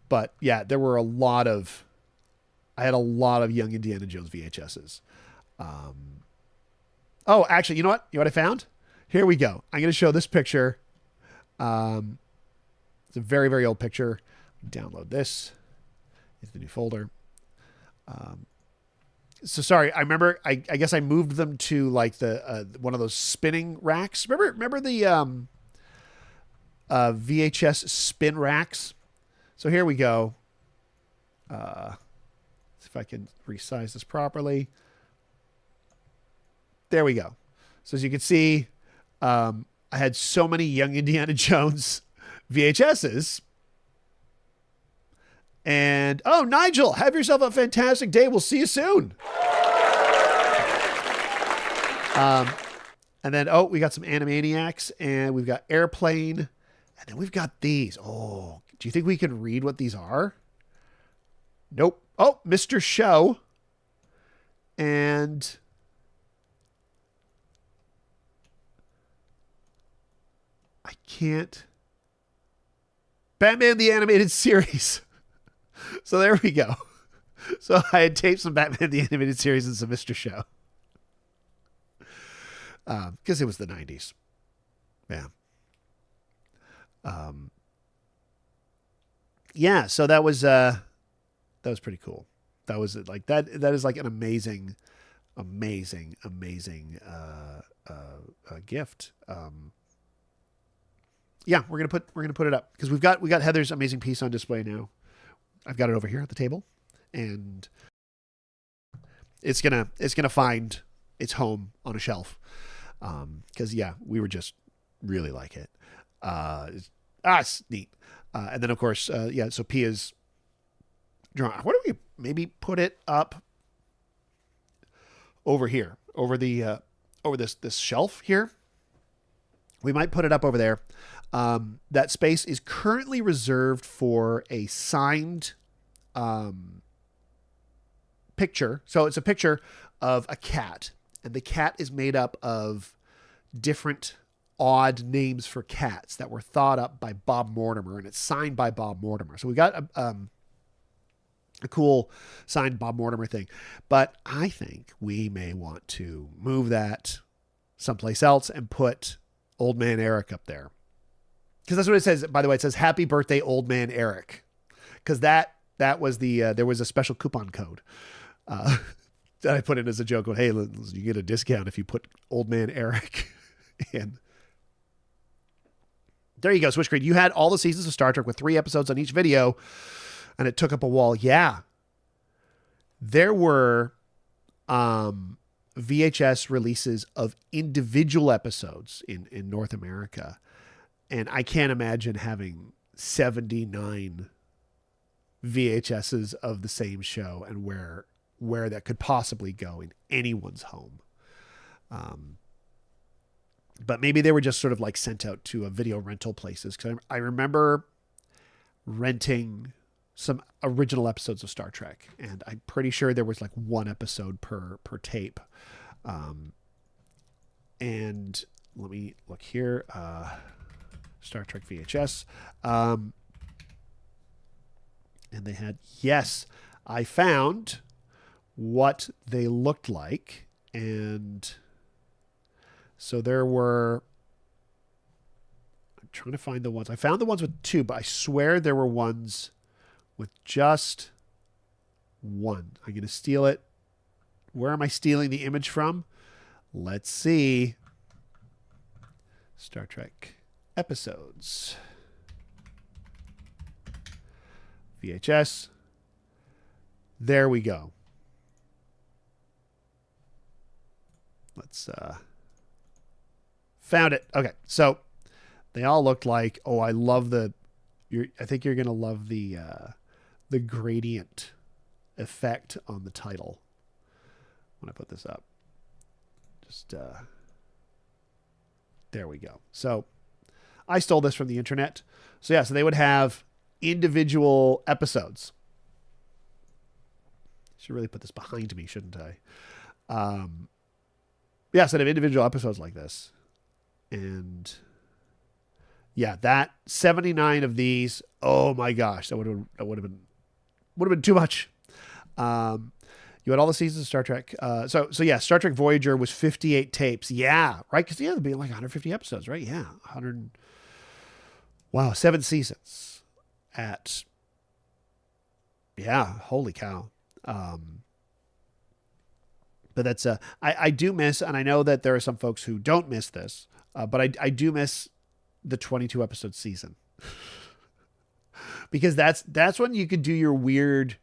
But yeah, there were I had a lot of Young Indiana Jones VHSs. Oh, actually, you know what? You know what I found? Here we go. I'm going to show this picture. It's a very, very old picture. Download this. It's the new folder. So sorry, I remember. I guess I moved them to like the one of those spinning racks. Remember the VHS spin racks. So here we go. See if I can resize this properly. There we go. So as you can see, I had so many Young Indiana Jones VHSs. And, oh, Nigel, have yourself a fantastic day. We'll see you soon. And then, oh, we got some Animaniacs, and we've got Airplane, and then we've got these. Oh, do you think we can read what these are? Nope. Oh, Mr. Show. And I can't. Batman the Animated Series. So there we go. So I had taped some Batman the Animated Series and some Mr. Show. Because it was the 90s. Yeah. Yeah, so that was pretty cool. That was like that is like an amazing gift. Yeah, we're gonna put it up because we got Heather's amazing piece on display now. I've got it over here at the table, and it's gonna find its home on a shelf. Because yeah, we were just really like it. It's neat. And then of course, yeah. So Pia's drawing. Why don't we maybe put it up over here, over this shelf here? We might put it up over there. That space is currently reserved for a signed picture. So it's a picture of a cat, and the cat is made up of different odd names for cats that were thought up by Bob Mortimer, and it's signed by Bob Mortimer. So we got a cool signed Bob Mortimer thing, but I think we may want to move that someplace else and put Old Man Eric up there. Because that's what it says. By the way, it says "Happy Birthday, Old Man Eric," because that was the there was a special coupon code that I put in as a joke. Going, hey, you get a discount if you put Old Man Eric in. There you go, Switch Green. You had all the seasons of Star Trek with 3 episodes on each video, and it took up a wall. Yeah, there were VHS releases of individual episodes in North America. And I can't imagine having 79 VHSs of the same show and where that could possibly go in anyone's home. But maybe they were just sort of like sent out to a video rental places. Because I remember renting some original episodes of Star Trek, and I'm pretty sure there was like 1 episode per tape. And let me look here. Star Trek VHS. And they had, yes, I found what they looked like. And so there were, I'm trying to find the ones. I found the ones with 2, but I swear there were ones with just 1. I'm going to steal it. Where am I stealing the image from? Let's see. Star Trek episodes. VHS. There we go. Let's found it. Okay, so they all looked like. Oh, I love the. I think you're gonna love the gradient effect on the title when I put this up. Just there we go. So I stole this from the internet. So yeah, so they would have individual episodes. Should really put this behind me, shouldn't I? Yeah, so they have individual episodes like this. And yeah, that 79 of these, oh my gosh, that would have been too much. You had all the seasons of Star Trek. So yeah, Star Trek Voyager was 58 tapes. Yeah, right? Because yeah, it'd be like 150 episodes, right? Yeah, 100. Wow, 7 seasons at. Yeah, holy cow. But that's I do miss, and I know that there are some folks who don't miss this, but I do miss the 22 episode season because that's when you could do your weird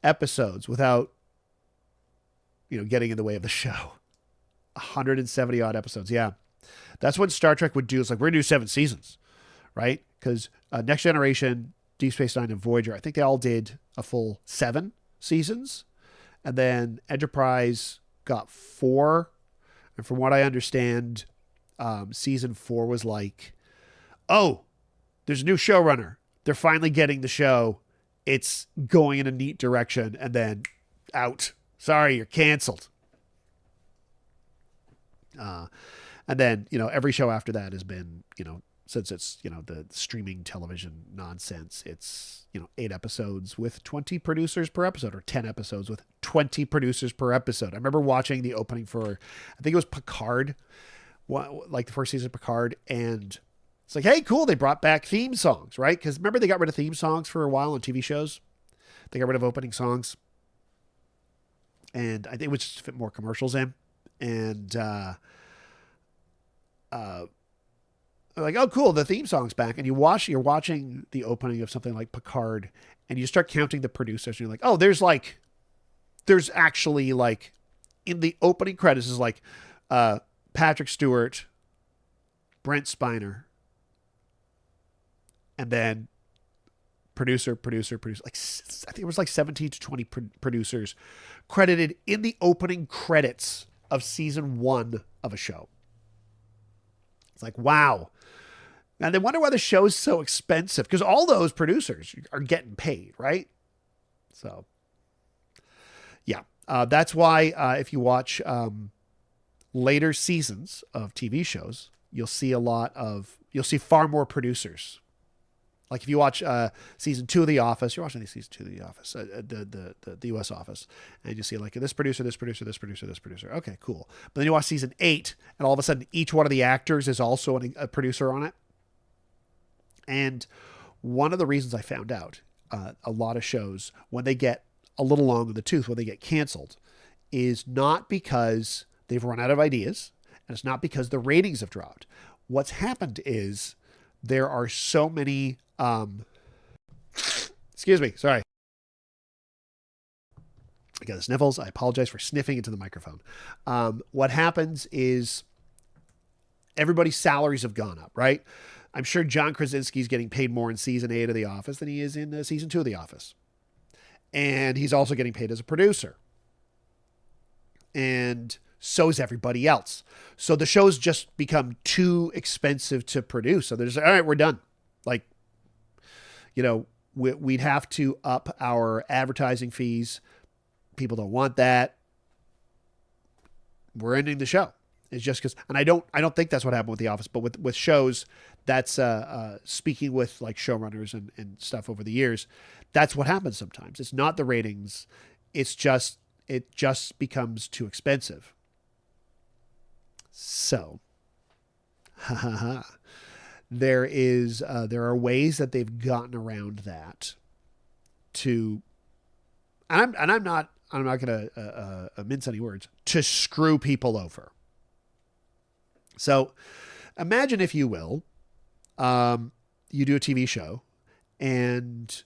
episodes without getting in the way of the show. 170 odd episodes, yeah. That's what Star Trek would do. It's like we're gonna do 7 seasons, right? Because Next Generation, Deep Space Nine, and Voyager, I think they all did a full 7 seasons. And then Enterprise got 4. And from what I understand, season 4 was like, oh, there's a new showrunner. They're finally getting the show. It's going in a neat direction. And then out. Sorry, you're canceled. And then, every show after that has been, since it's, the streaming television nonsense, it's, 8 episodes with 20 producers per episode, or 10 episodes with 20 producers per episode. I remember watching the opening for, I think it was Picard, like the first season of Picard, and it's like, hey, cool, they brought back theme songs, right? Because remember they got rid of theme songs for a while on TV shows? They got rid of opening songs. And I think it would just fit more commercials in. And, like, oh, cool, the theme song's back. And you're watching the opening of something like Picard, and you start counting the producers, and you're like, oh, there's actually, like, in the opening credits is like Patrick Stewart, Brent Spiner, and then producer. Like, I think it was like 17 to 20 producers credited in the opening credits of season 1 of a show. It's like, wow. And they wonder why the show's so expensive, because all those producers are getting paid, right? So, yeah. That's why if you watch later seasons of TV shows, you'll see far more producers. Like if you watch season 2 of The Office, you're watching season 2 of The Office, the U.S. Office, and you see like this producer. Okay, cool. But then you watch season 8, and all of a sudden each one of the actors is also a producer on it. And one of the reasons I found out a lot of shows, when they get a little long in the tooth, when they get canceled, is not because they've run out of ideas, and it's not because the ratings have dropped. What's happened is there are so many, excuse me, sorry. I got the sniffles. I apologize for sniffing into the microphone. What happens is everybody's salaries have gone up, right? I'm sure John Krasinski's getting paid more in season 8 of The Office than he is in season 2 of The Office. And he's also getting paid as a producer. And so is everybody else. So the show's just become too expensive to produce. So they're just like, all right, we're done. Like, we'd have to up our advertising fees. People don't want that. We're ending the show. It's just because, and I don't think that's what happened with The Office, but with shows, that's speaking with like showrunners and stuff over the years, that's what happens sometimes. It's not the ratings. It just becomes too expensive. So, there are ways that they've gotten around that to, and I'm not going to mince any words, to screw people over. So Imagine, if you will, you do a TV show and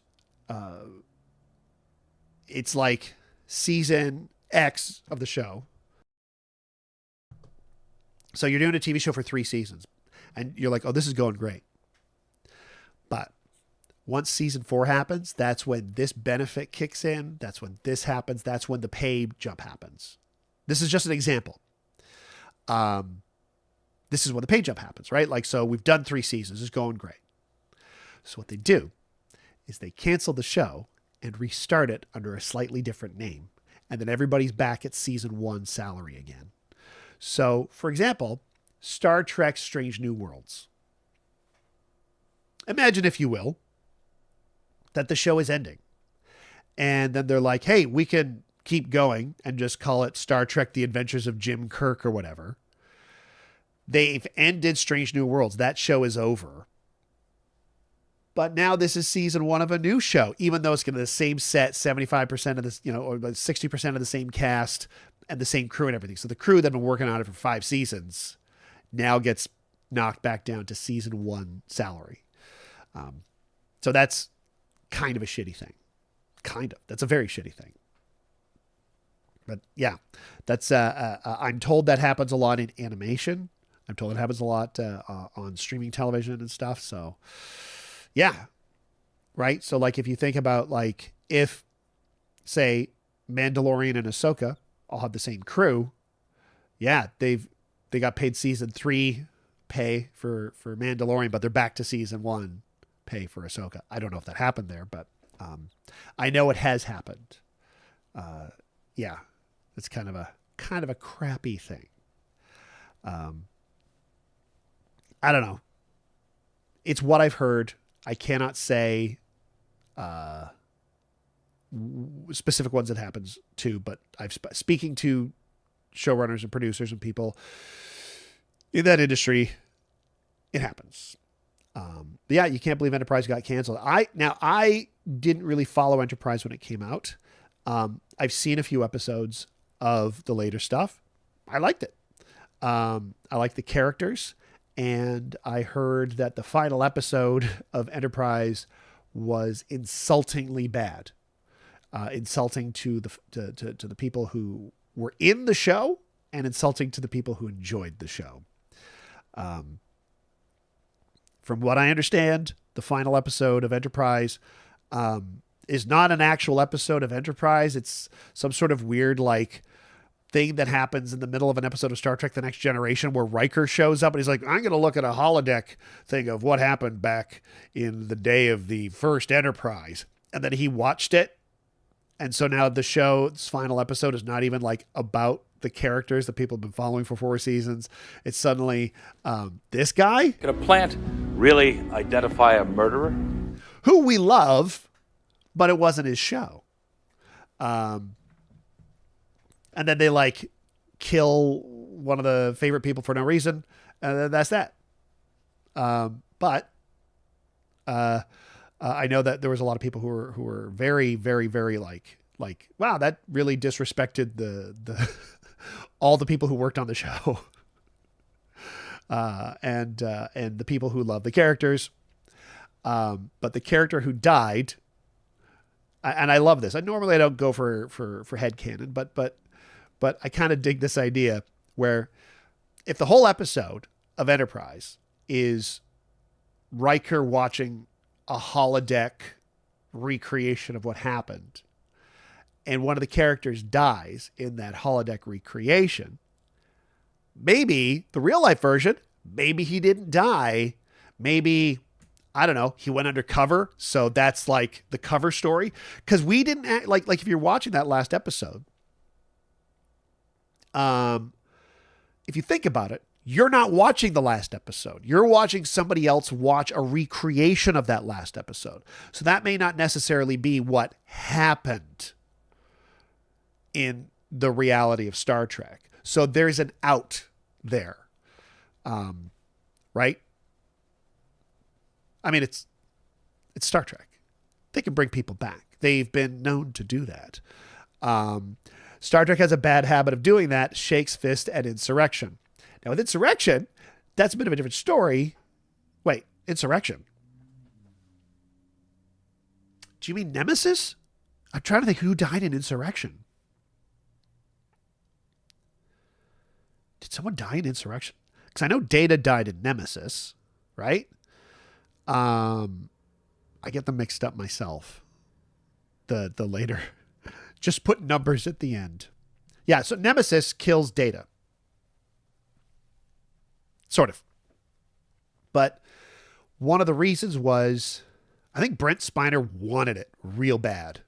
it's like season X of the show. So you're doing a TV show for 3 seasons and you're like, oh, this is going great. But once season 4 happens, that's when this benefit kicks in. That's when this happens. That's when the pay jump happens. This is just an example. This is when the pay jump happens, right? Like, so we've done 3 seasons. It's going great. So what they do is they cancel the show and restart it under a slightly different name. And then everybody's back at season 1 salary again. So, for example, Star Trek Strange New Worlds. Imagine, if you will, that the show is ending. And then they're like, hey, we can keep going and just call it Star Trek The Adventures of Jim Kirk or whatever. They've ended Strange New Worlds. That show is over. But now this is season 1 of a new show, even though it's going to be the same set, 75% of this, or 60% of the same cast and the same crew and everything. So the crew that have been working on it for 5 seasons now gets knocked back down to season 1 salary. So that's kind of a shitty thing. That's a very shitty thing. But yeah, that's, I'm told that happens a lot in animation. I'm told it happens a lot on streaming television and stuff. So yeah. Right. So like, if you think about like, if say Mandalorian and Ahsoka all have the same crew. Yeah. They got paid season 3 pay for Mandalorian, but they're back to season 1 pay for Ahsoka. I don't know if that happened there, but I know it has happened. Yeah. It's kind of a crappy thing. I don't know. It's what I've heard. I cannot say specific ones it happens to, but speaking to showrunners and producers and people in that industry, it happens. But yeah, you can't believe Enterprise got canceled. I didn't really follow Enterprise when it came out. I've seen a few episodes of the later stuff. I liked it. I liked the characters. And I heard that the final episode of Enterprise was insultingly bad, insulting to the people who were in the show and insulting to the people who enjoyed the show. From what I understand, the final episode of Enterprise is not an actual episode of Enterprise. It's some sort of weird like thing that happens in the middle of an episode of Star Trek The Next Generation where Riker shows up and he's like, I'm going to look at a holodeck thing of what happened back in the day of the first Enterprise. And then he watched it. And so now the show's final episode is not even like about the characters that people have been following for 4 seasons. It's suddenly this guy. Can a plant really identify a murderer? Who we love, but it wasn't his show. And then they like kill one of the favorite people for no reason. And that's that. But I know that there was a lot of people who were very, very, very like, wow, that really disrespected the all the people who worked on the show. And the people who love the characters. But the character who died, and I love this. I normally don't go for headcanon, but I kind of dig this idea where if the whole episode of Enterprise is Riker watching a holodeck recreation of what happened, and one of the characters dies in that holodeck recreation, maybe the real life version, maybe he didn't die. Maybe, I don't know, he went undercover. So that's like the cover story. Cause we didn't act like if you're watching that last episode, if you think about it, you're not watching the last episode. You're watching somebody else watch a recreation of that last episode. So that may not necessarily be what happened in the reality of Star Trek. So there's an out there. Right? I mean, it's Star Trek. They can bring people back. They've been known to do that. Star Trek has a bad habit of doing that. Shakes fist at Insurrection. Now with Insurrection, That's a bit of a different story. Wait, Insurrection. Do you mean Nemesis? I'm trying to think who died in Insurrection. Did someone die in Insurrection? Because I know Data died in Nemesis, right? I get them mixed up myself. The later. Just put numbers at the end. Yeah, so Nemesis kills Data. Sort of. But one of the reasons was, I think Brent Spiner wanted it real bad.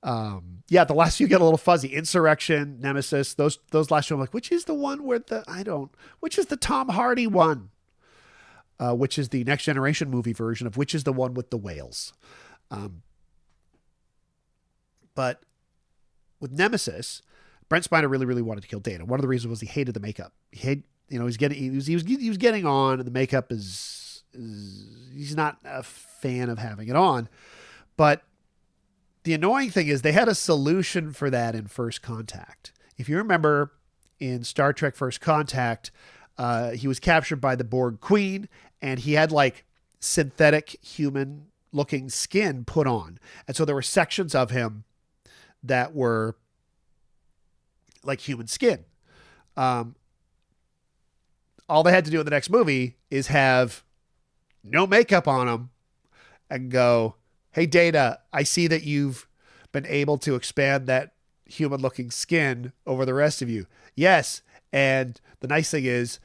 The last few get a little fuzzy. Insurrection, Nemesis, those last two, I'm like, which is the one where which is the Tom Hardy one? Which is the Next Generation movie version of which is the one with the whales. But with Nemesis, Brent Spiner really, really wanted to kill Data. One of the reasons was he hated the makeup. He was getting on, and the makeup he's not a fan of having it on. But the annoying thing is they had a solution for that in First Contact. If you remember in Star Trek First Contact, he was captured by the Borg Queen, and he had like synthetic human looking skin put on. And so there were sections of him that were like human skin. All they had to do in the next movie is have no makeup on him and go, hey, Data, I see that you've been able to expand that human looking skin over the rest of you. Yes. And the nice thing is,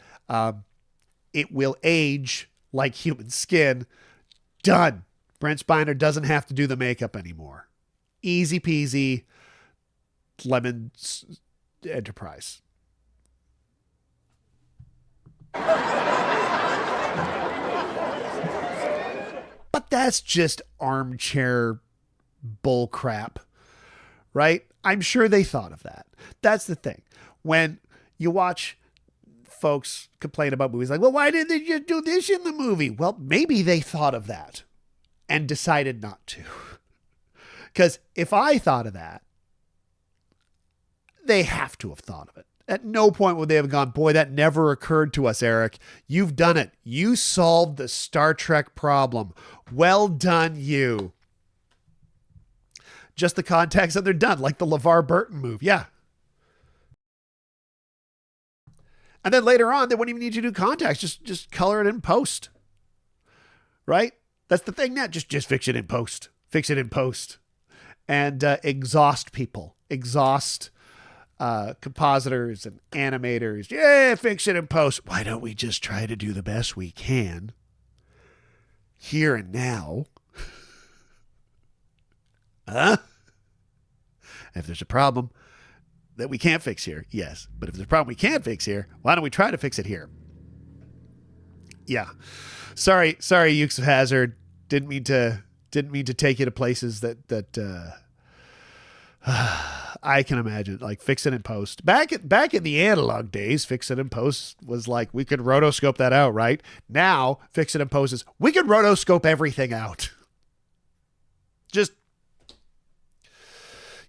it will age like human skin. Done. Brent Spiner doesn't have to do the makeup anymore. Easy peasy, lemon enterprise. But that's just armchair bull crap, right? I'm sure they thought of that. That's the thing. When you watch folks complain about movies like, well, why didn't they just do this in the movie? Well, maybe they thought of that and decided not to. Because if I thought of that, they have to have thought of it. At no point would they have gone, boy, that never occurred to us, Eric. You've done it. You solved the Star Trek problem. Well done, you. Just the context and they're done, like the LeVar Burton move. Yeah. And then later on, they wouldn't even need you to do contacts. Just color it in post. Right? That's the thing now. Just fix it in post. Fix it in post. And exhaust people. Exhaust compositors and animators. Yeah, fix it in post. Why don't we just try to do the best we can here and now? Huh? If there's a problem that we can't fix here, yes. But if there's a problem we can't fix here, why don't we try to fix it here? Yeah. Sorry, Ukes of Hazard. Didn't mean to take you to places that I can imagine, like fix it in post. Back in the analog days, fix it in post was like we could rotoscope that out, right? Now, fix it in post is we could rotoscope everything out. Just,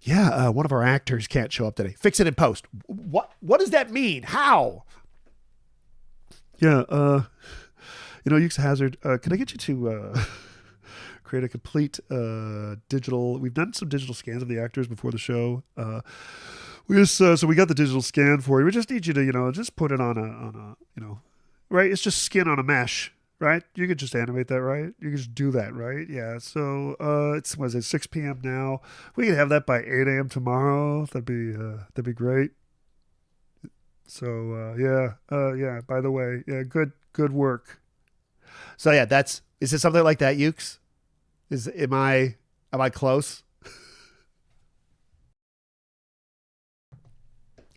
yeah, one of our actors can't show up today. Fix it in post. What does that mean? How? Yeah, Ukes of Hazard, can I get you to create a complete digital. We've done some digital scans of the actors before the show. We just so we got the digital scan for you. We just need you to just put it on a right. It's just skin on a mesh, right? You could just animate that, right? You could just do that, right? Yeah. So it's 6 p.m. now. We could have that by 8 a.m. tomorrow. That'd be great. So yeah. By the way, yeah, good work. So yeah, is it something like that, Ukes? Am I close?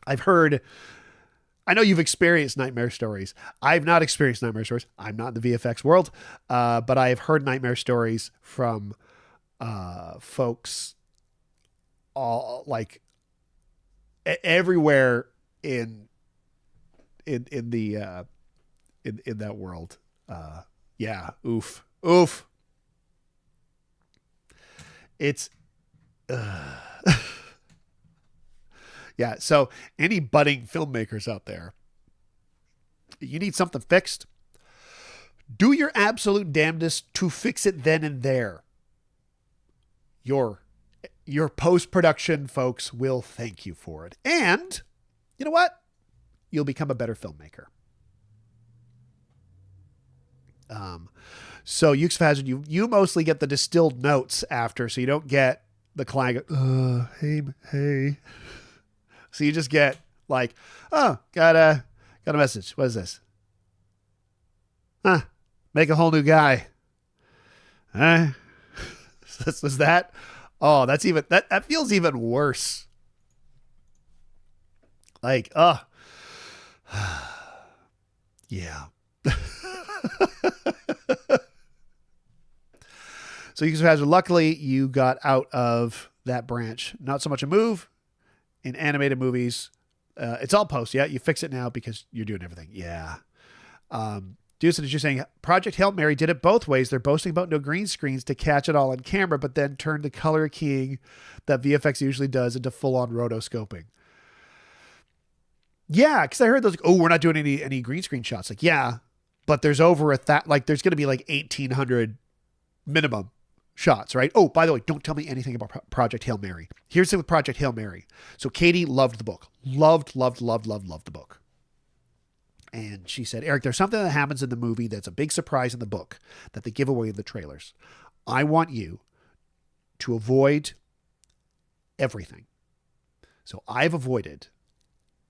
I know you've experienced nightmare stories. I've not experienced nightmare stories. I'm not in the VFX world, but I have heard nightmare stories from folks all like everywhere in that world. Yeah, oof. It's, yeah. So any budding filmmakers out there, You need something fixed? Do your absolute damnedest to fix it then and there. Your post-production folks will thank you for it. And you know what? You'll become a better filmmaker. So Ukes Hazard, you mostly get the distilled notes after, so you don't get the client, hey. So you just get like, oh, got a message. What is this? Make a whole new guy. Was that? Oh, that's even that feels even worse. Like, yeah. So you guys, luckily you got out of that branch. Not so much a move in animated movies. It's all post. Yeah, you fix it now because you're doing everything. Yeah. Deucin is just saying Project Hail Mary did it both ways. They're boasting about no green screens to catch it all on camera, but then turn the color keying that VFX usually does into full-on rotoscoping. Yeah, because I heard those. Oh, we're not doing any green screen shots. Like, yeah, but there's over there's going to be like 1,800 minimum shots, right? Oh, by the way, don't tell me anything about Project Hail Mary. Here's the thing with Project Hail Mary. So Katie loved the book. Loved the book. And she said, Eric, there's something that happens in the movie that's a big surprise in the book that they give away in the trailers. I want you to avoid everything. So I've avoided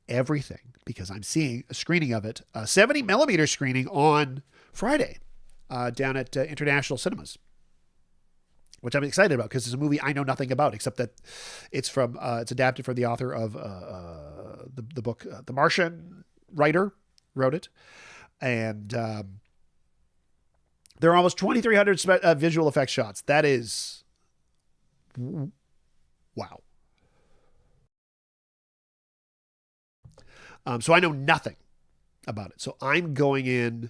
everything because I'm seeing a screening of it, a 70 millimeter screening on Friday down at International Cinemas, which I'm excited about because it's a movie I know nothing about except that it's adapted from the author of the book, The Martian writer wrote it. And there are almost 2,300 visual effects shots. That is, wow. So I know nothing about it. So I'm going in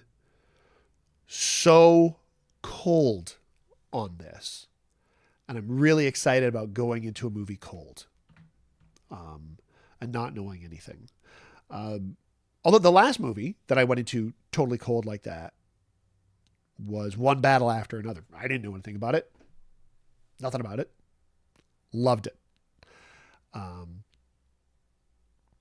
so cold on this. And I'm really excited about going into a movie cold and not knowing anything. Although the last movie that I went into totally cold like that was one battle after another. I didn't know anything about it. Nothing about it. Loved it.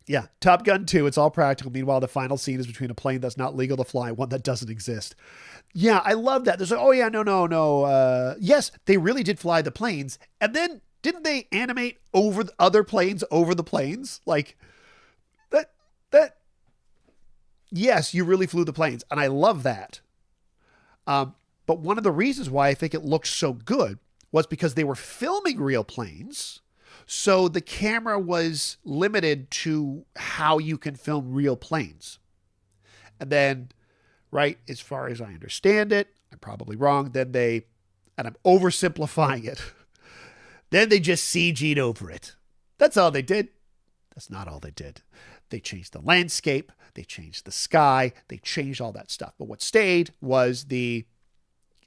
Yeah, Top Gun 2, it's all practical. Meanwhile, the final scene is between a plane that's not legal to fly and one that doesn't exist. Yeah, I love that. There's like, oh yeah, no. Yes, they really did fly the planes. And then didn't they animate over the other planes over the planes? Like that, yes, you really flew the planes. And I love that. But one of the reasons why I think it looked so good was because they were filming real planes. So the camera was limited to how you can film real planes. And then, right, as far as I understand it, I'm probably wrong, and I'm oversimplifying it, then they just CG'd over it. That's all they did. That's not all they did. They changed the landscape, they changed the sky, they changed all that stuff. But what stayed was the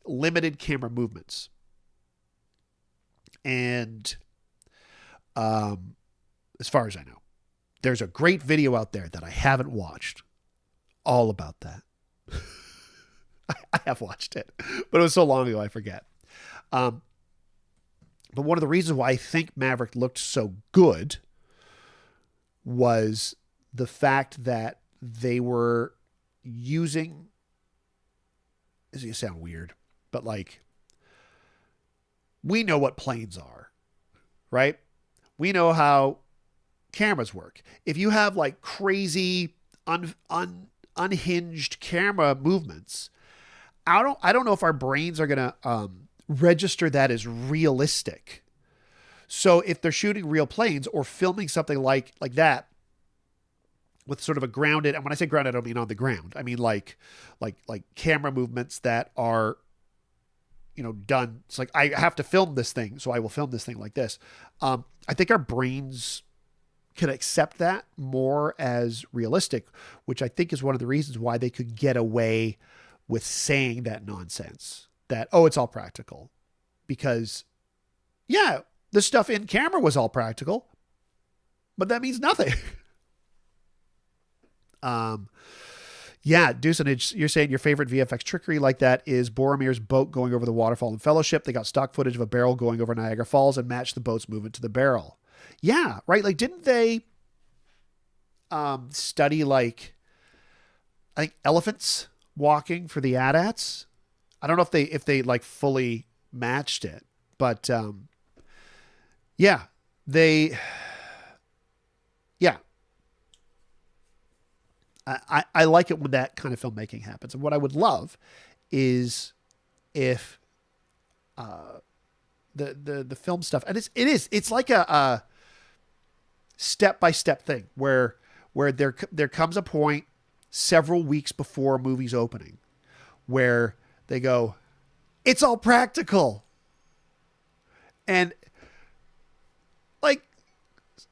limited camera movements. And as far as I know, there's a great video out there that I haven't watched all about that. I have watched it, but it was so long ago I forget. But one of the reasons why I think Maverick looked so good was the fact that they were using, this is going to sound weird, but like, we know what planes are, right? We know how cameras work. If you have like crazy unhinged camera movements, I don't know if our brains are going to register that as realistic. So if they're shooting real planes or filming something like that with sort of a grounded, and when I say grounded, I don't mean on the ground. I mean like camera movements that are, done. It's like, I have to film this thing, so I will film this thing like this. I think our brains can accept that more as realistic, which I think is one of the reasons why they could get away with saying that nonsense that, oh, it's all practical. Because, yeah, the stuff in camera was all practical, but that means nothing. Yeah, Dusanage, you're saying your favorite VFX trickery like that is Boromir's boat going over the waterfall in Fellowship. They got stock footage of a barrel going over Niagara Falls and matched the boat's movement to the barrel. Yeah, right. Like, didn't they study like I think elephants walking for the AT-ATs? I don't know if they like fully matched it, but yeah, they yeah. I like it when that kind of filmmaking happens. And what I would love is if the film stuff, and it's like a step by step thing where there comes a point several weeks before a movie's opening where they go, it's all practical, and like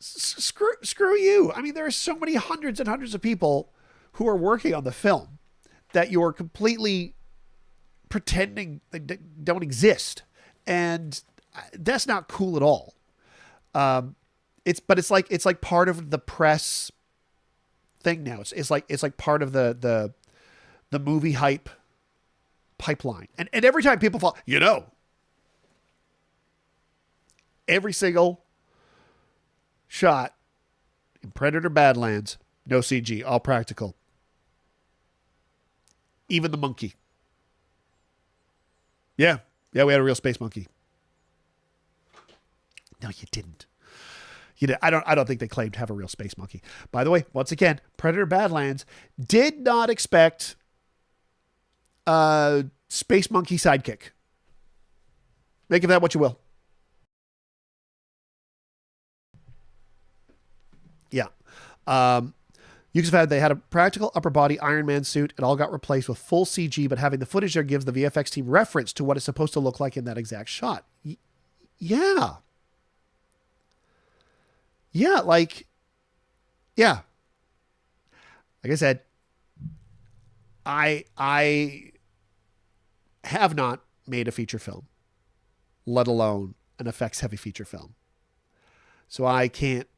screw you. I mean, there are so many hundreds and hundreds of people who are working on the film that you're completely pretending don't exist, and that's not cool at all. It's like part of the press thing now. It's like part of the movie hype pipeline, and every time people fall, every single shot in Predator Badlands, no CG, all practical. Even the monkey. Yeah, we had a real space monkey. No, you didn't. I don't think they claimed to have a real space monkey. By the way, once again, Predator Badlands did not expect a space monkey sidekick. Make of that what you will. Yeah. They had a practical upper body Iron Man suit. It all got replaced with full CG, but having the footage there gives the VFX team reference to what it's supposed to look like in that exact shot. Yeah. Yeah, like I said, I have not made a feature film, let alone an effects heavy feature film. So I can't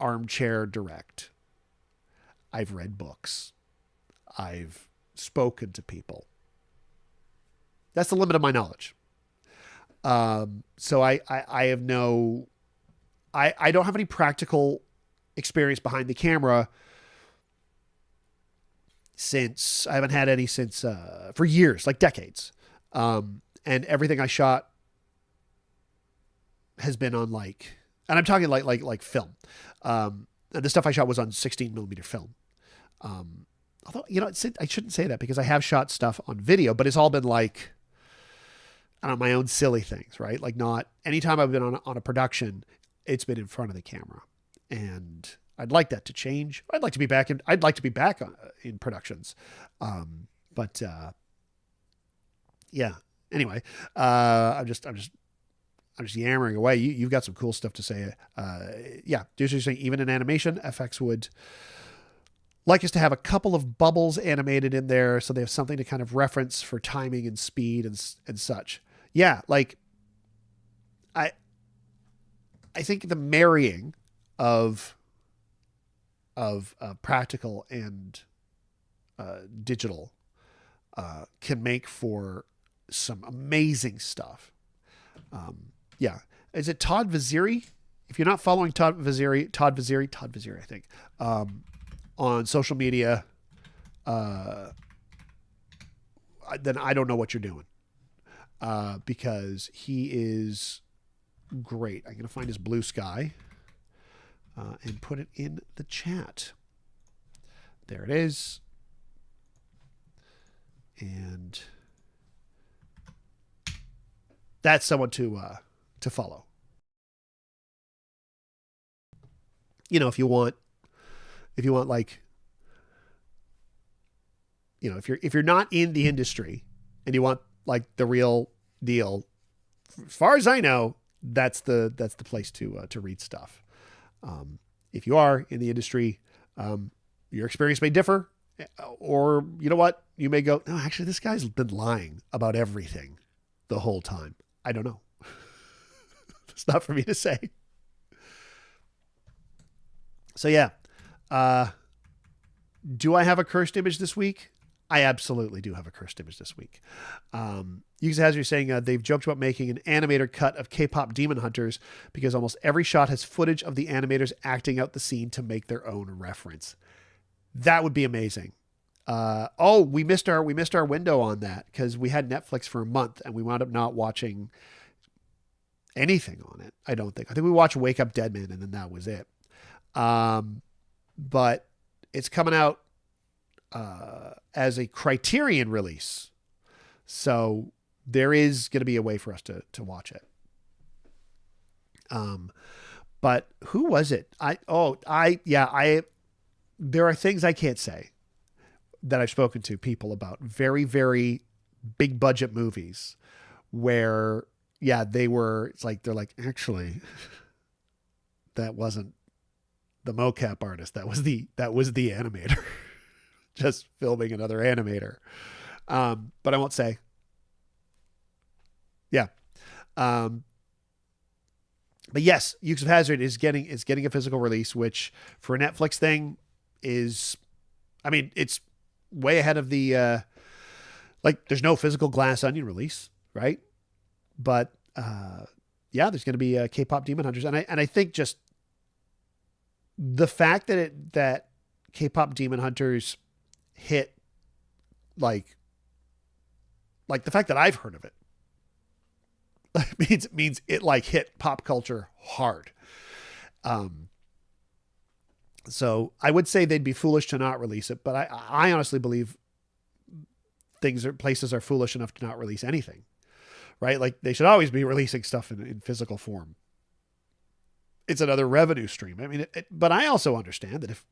armchair direct. I've read books. I've spoken to people. That's the limit of my knowledge. So I have no, I don't have any practical experience behind the camera since I haven't had any since, for years, like decades. And everything I shot has been on and I'm talking like film. And the stuff I shot was on 16 millimeter film. Although, I shouldn't say that because I have shot stuff on video, but it's all been I don't know, my own silly things, right? Like not anytime I've been on a production, it's been in front of the camera, and I'd like that to change. I'd like to be back in productions. Yeah. Anyway, I'm just yammering away. You've got some cool stuff to say. Yeah. Usually saying even in animation, FX would like us to have a couple of bubbles animated in there so they have something to kind of reference for timing and speed and such. Yeah, I think the marrying of practical and digital can make for some amazing stuff. Yeah. Is it Todd Vaziri? If you're not following Todd Vaziri, I think, on social media, then I don't know what you're doing. Because he is great. I'm going to find his Blue Sky and put it in the chat. There it is. And that's someone to follow. If you want if you're not in the industry and you want the real deal, as far as I know, that's the place to read stuff. If you are in the industry, your experience may differ, or you may go, no, actually this guy's been lying about everything the whole time. I don't know. It's not for me to say. So yeah. Do I have a cursed image this week? I absolutely do have a cursed image this week. Use Hazard saying they've joked about making an animator cut of K-pop Demon Hunters because almost every shot has footage of the animators acting out the scene to make their own reference. That would be amazing. We missed our window on that because we had Netflix for a month and we wound up not watching anything on it. I think we watched Wake Up Dead Man and then that was it. But it's coming out as a Criterion release, so there is going to be a way for us to watch it. But who was it? There are things I can't say that I've spoken to people about, very, very big budget movies where, they're like, actually, that wasn't the mocap artist. That was the animator just filming another animator. But I won't say. Yeah. But yes, Ukes of Hazard is getting a physical release, which for a Netflix thing is, it's way ahead of the, there's no physical Glass Onion release, right? But, there's going to be K-pop Demon Hunters. And I think just the fact that K-pop Demon Hunters hit, like the fact that I've heard of it means it like hit pop culture hard. So I would say they'd be foolish to not release it, but I honestly believe places are foolish enough to not release anything, right? Like they should always be releasing stuff in physical form. It's another revenue stream. But I also understand that if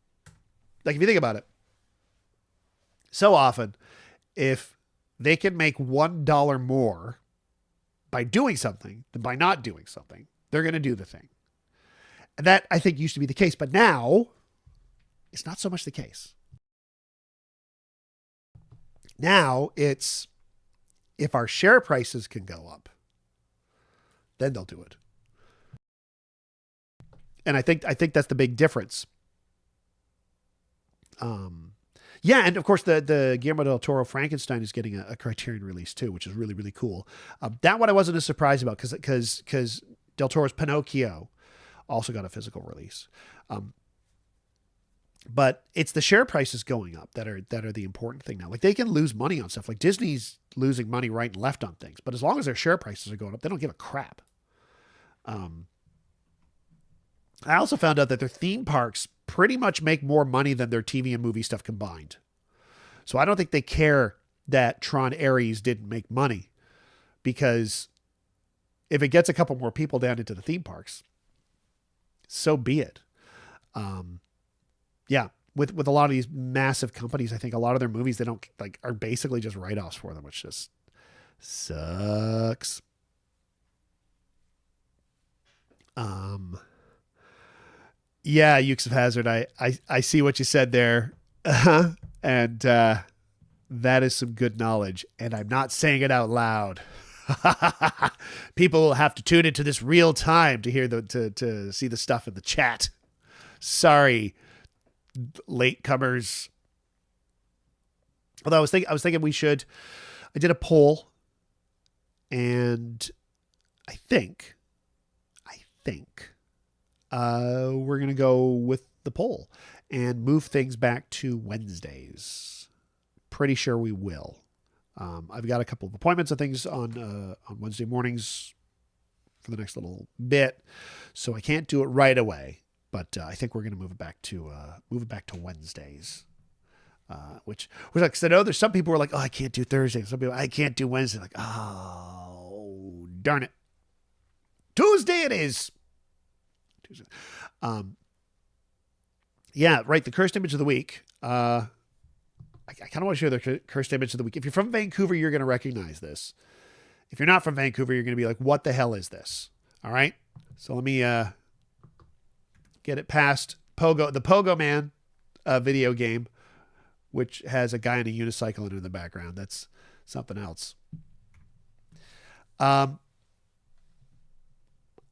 you think about it, so often, if they can make $1 more by doing something than by not doing something, they're going to do the thing. And that, I think, used to be the case. But now, it's not so much the case. Now, it's if our share prices can go up, then they'll do it. And I think that's the big difference. And of course the Guillermo del Toro Frankenstein is getting a Criterion release too, which is really, really cool. That one I wasn't as surprised about because Del Toro's Pinocchio also got a physical release. But it's the share prices going up that are the important thing now. Like they can lose money on stuff. Like Disney's losing money right and left on things, but as long as their share prices are going up, they don't give a crap. I also found out that their theme parks pretty much make more money than their TV and movie stuff combined. So I don't think they care that Tron Ares didn't make money, because if it gets a couple more people down into the theme parks, so be it. With a lot of these massive companies, I think a lot of their movies, they don't are basically just write-offs for them, which just sucks. Ukes of Hazard, I see what you said there. And that is some good knowledge. And I'm not saying it out loud. People will have to tune into this real time to hear to see the stuff in the chat. Sorry, latecomers. Although I was thinking I did a poll, and I think we're going to go with the poll and move things back to Wednesdays. Pretty sure we will. I've got a couple of appointments and things on Wednesday mornings for the next little bit, so I can't do it right away. But I think we're going to move it back to Wednesdays. Which like, cause I know there's some people who are like, oh, I can't do Thursday. Some people, I can't do Wednesday. Like, oh, darn it. Tuesday it is. Tuesday. Right. The cursed image of the week. I kind of want to share the cursed image of the week. If you're from Vancouver, you're going to recognize this. If you're not from Vancouver, you're going to be like, what the hell is this? All right. So let me get it past the Pogo Man video game, which has a guy in a unicycle in the background. That's something else. So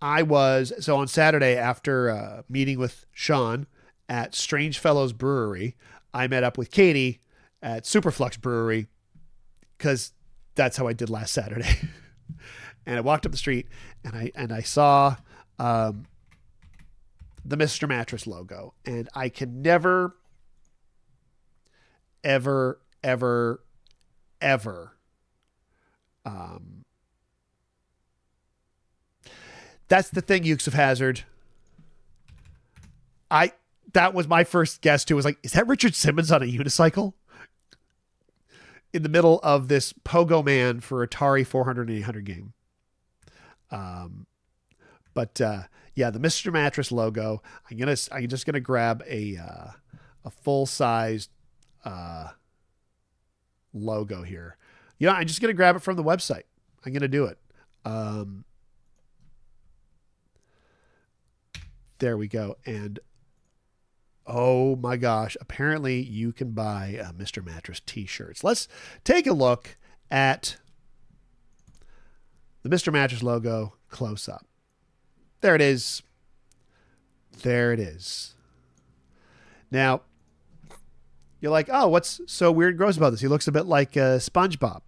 on Saturday, after meeting with Sean at Strange Fellows Brewery, I met up with Katie at Superflux Brewery because that's how I did last Saturday. And I walked up the street and I saw the Mr. Mattress logo, and I can never, ever, ever, ever. That's the thing, Ukes of Hazard. That was my first guess too. Was like, is that Richard Simmons on a unicycle in the middle of this Pogo Man for Atari 400 and 800 game? But yeah, the Mr. Mattress logo. I'm just gonna grab a full sized logo here. I'm just gonna grab it from the website. I'm gonna do it. There we go. And oh my gosh, apparently you can buy Mr. Mattress t-shirts. Let's take a look at the Mr. Mattress logo close up. There it is. There it is. Now, you're like, oh, what's so weird and gross about this? He looks a bit like SpongeBob.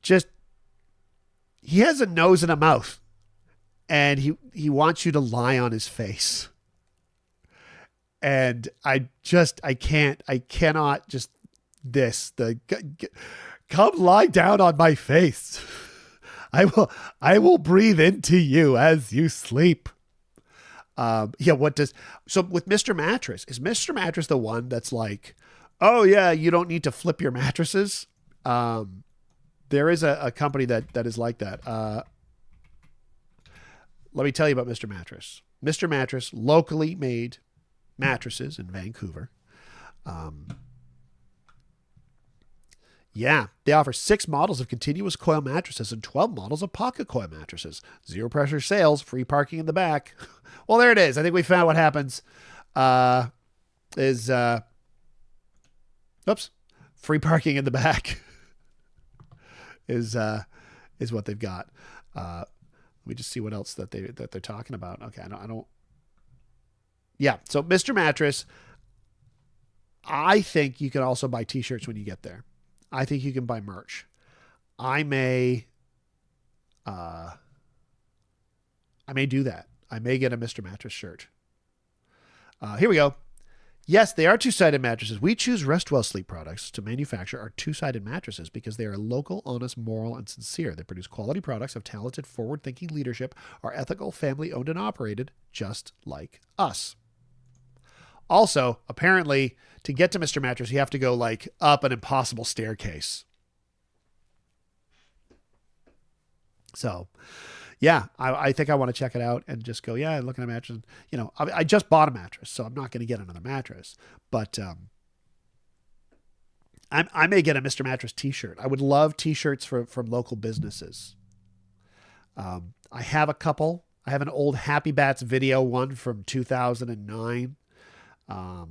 Just, he has a nose and a mouth, and he wants you to lie on his face. And I cannot just come lie down on my face. I will breathe into you as you sleep. So with Mr. Mattress, is Mr. Mattress the one that's like, oh yeah, you don't need to flip your mattresses? There is a company that is like that. Let me tell you about Mr. Mattress. Mr. Mattress, locally made mattresses in Vancouver. Yeah, they offer 6 models of continuous coil mattresses and 12 models of pocket coil mattresses. 0 pressure sales, free parking in the back. Well, there it is. I think we found what happens. Free parking in the back is what they've got. Let me just see what else that they're talking about. Okay, I don't. Yeah, so Mr. Mattress. I think you can also buy t-shirts when you get there. I think you can buy merch. I may do that. I may get a Mr. Mattress shirt. Here we go. Yes, they are 2-sided mattresses. We choose Restwell Sleep Products to manufacture our 2-sided mattresses because they are local, honest, moral, and sincere. They produce quality products of talented, forward-thinking leadership, are ethical, family-owned and operated, just like us. Also, apparently, to get to Mr. Mattress, you have to go like up an impossible staircase. So, yeah, I think I want to check it out and just go, yeah, looking at a mattress. I just bought a mattress, so I'm not going to get another mattress. But I may get a Mr. Mattress t-shirt. I would love t-shirts from local businesses. I have a couple. I have an old Happy Bats video one from 2009. I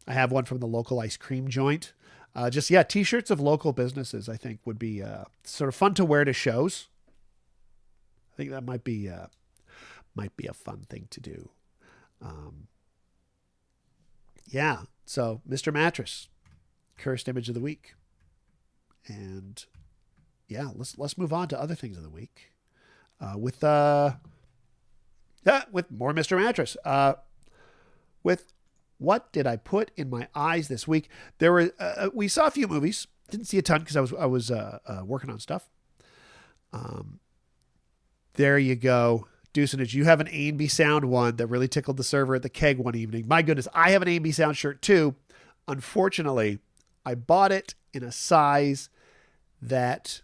have one from the local ice cream joint. T-shirts of local businesses, I think would be sort of fun to wear to shows. I think that might be a fun thing to do. So Mr. Mattress, cursed image of the week. And yeah, let's move on to other things of the week. With more Mr. Mattress. With what did I put in my eyes this week? There were we saw a few movies. Didn't see a ton because I was working on stuff. There you go, Deucenage. You have an A&B Sound one that really tickled the server at the keg one evening. My goodness, I have an A&B Sound shirt too. Unfortunately, I bought it in a size that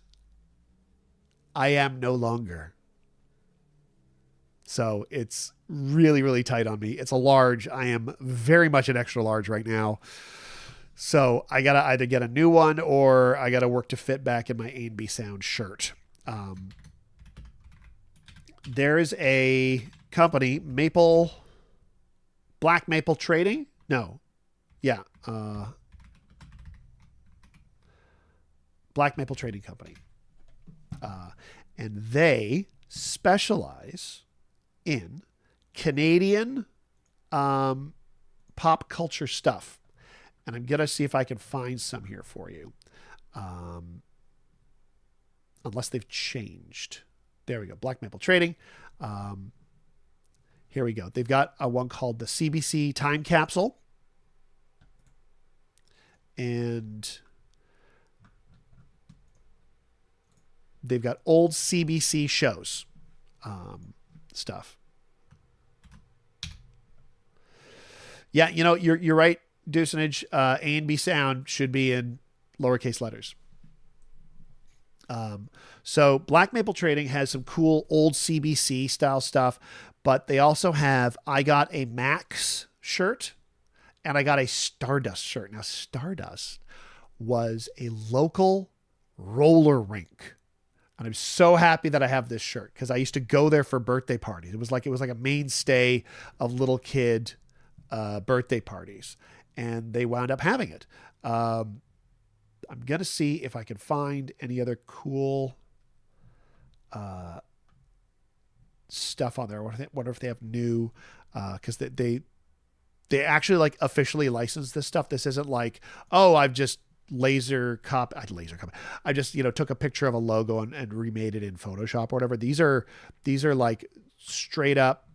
I am no longer. So it's really, really tight on me. It's a large. I am very much an extra large right now. So I got to either get a new one or I got to work to fit back in my A&B Sound shirt. There's a company, Black Maple Trading. No. Yeah. Black Maple Trading Company. And they specialize in Canadian pop culture stuff. And I'm going to see if I can find some here for you. Unless they've changed. There we go. Black Maple Trading. Here we go. They've got a one called the CBC Time Capsule. And they've got old CBC shows stuff. Yeah, you know, you're right, Deucenage. A and B sound should be in lowercase letters. So Black Maple Trading has some cool old CBC style stuff, but they also have, I got a Max shirt and I got a Stardust shirt. Now, Stardust was a local roller rink. And I'm so happy that I have this shirt because I used to go there for birthday parties. It was like a mainstay of little kid birthday parties, and they wound up having it. I'm going to see if I can find any other cool stuff on there. I wonder if they have new, because they actually like officially licensed this stuff. This isn't like, oh, I've just laser copy. I just, took a picture of a logo and remade it in Photoshop or whatever. These are like straight up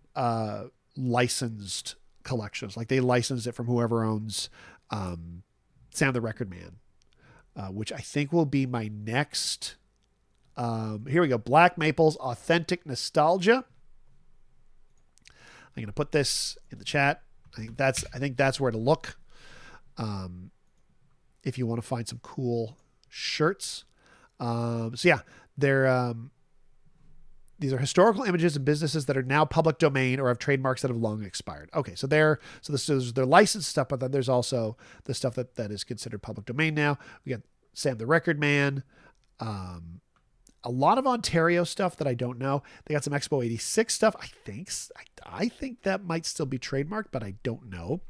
licensed collections. Like they licensed it from whoever owns Sam the Record Man, which I think will be my next. Here we go. Black Maple's Authentic Nostalgia. I'm going to put this in the chat. I think that's where to look. If you want to find some cool shirts. So yeah, these are historical images of businesses that are now public domain or have trademarks that have long expired. Okay, so this is their licensed stuff, but then there's also the stuff that is considered public domain now. We got Sam the Record Man, a lot of Ontario stuff that I don't know. They got some Expo 86 stuff. I think that might still be trademarked, but I don't know.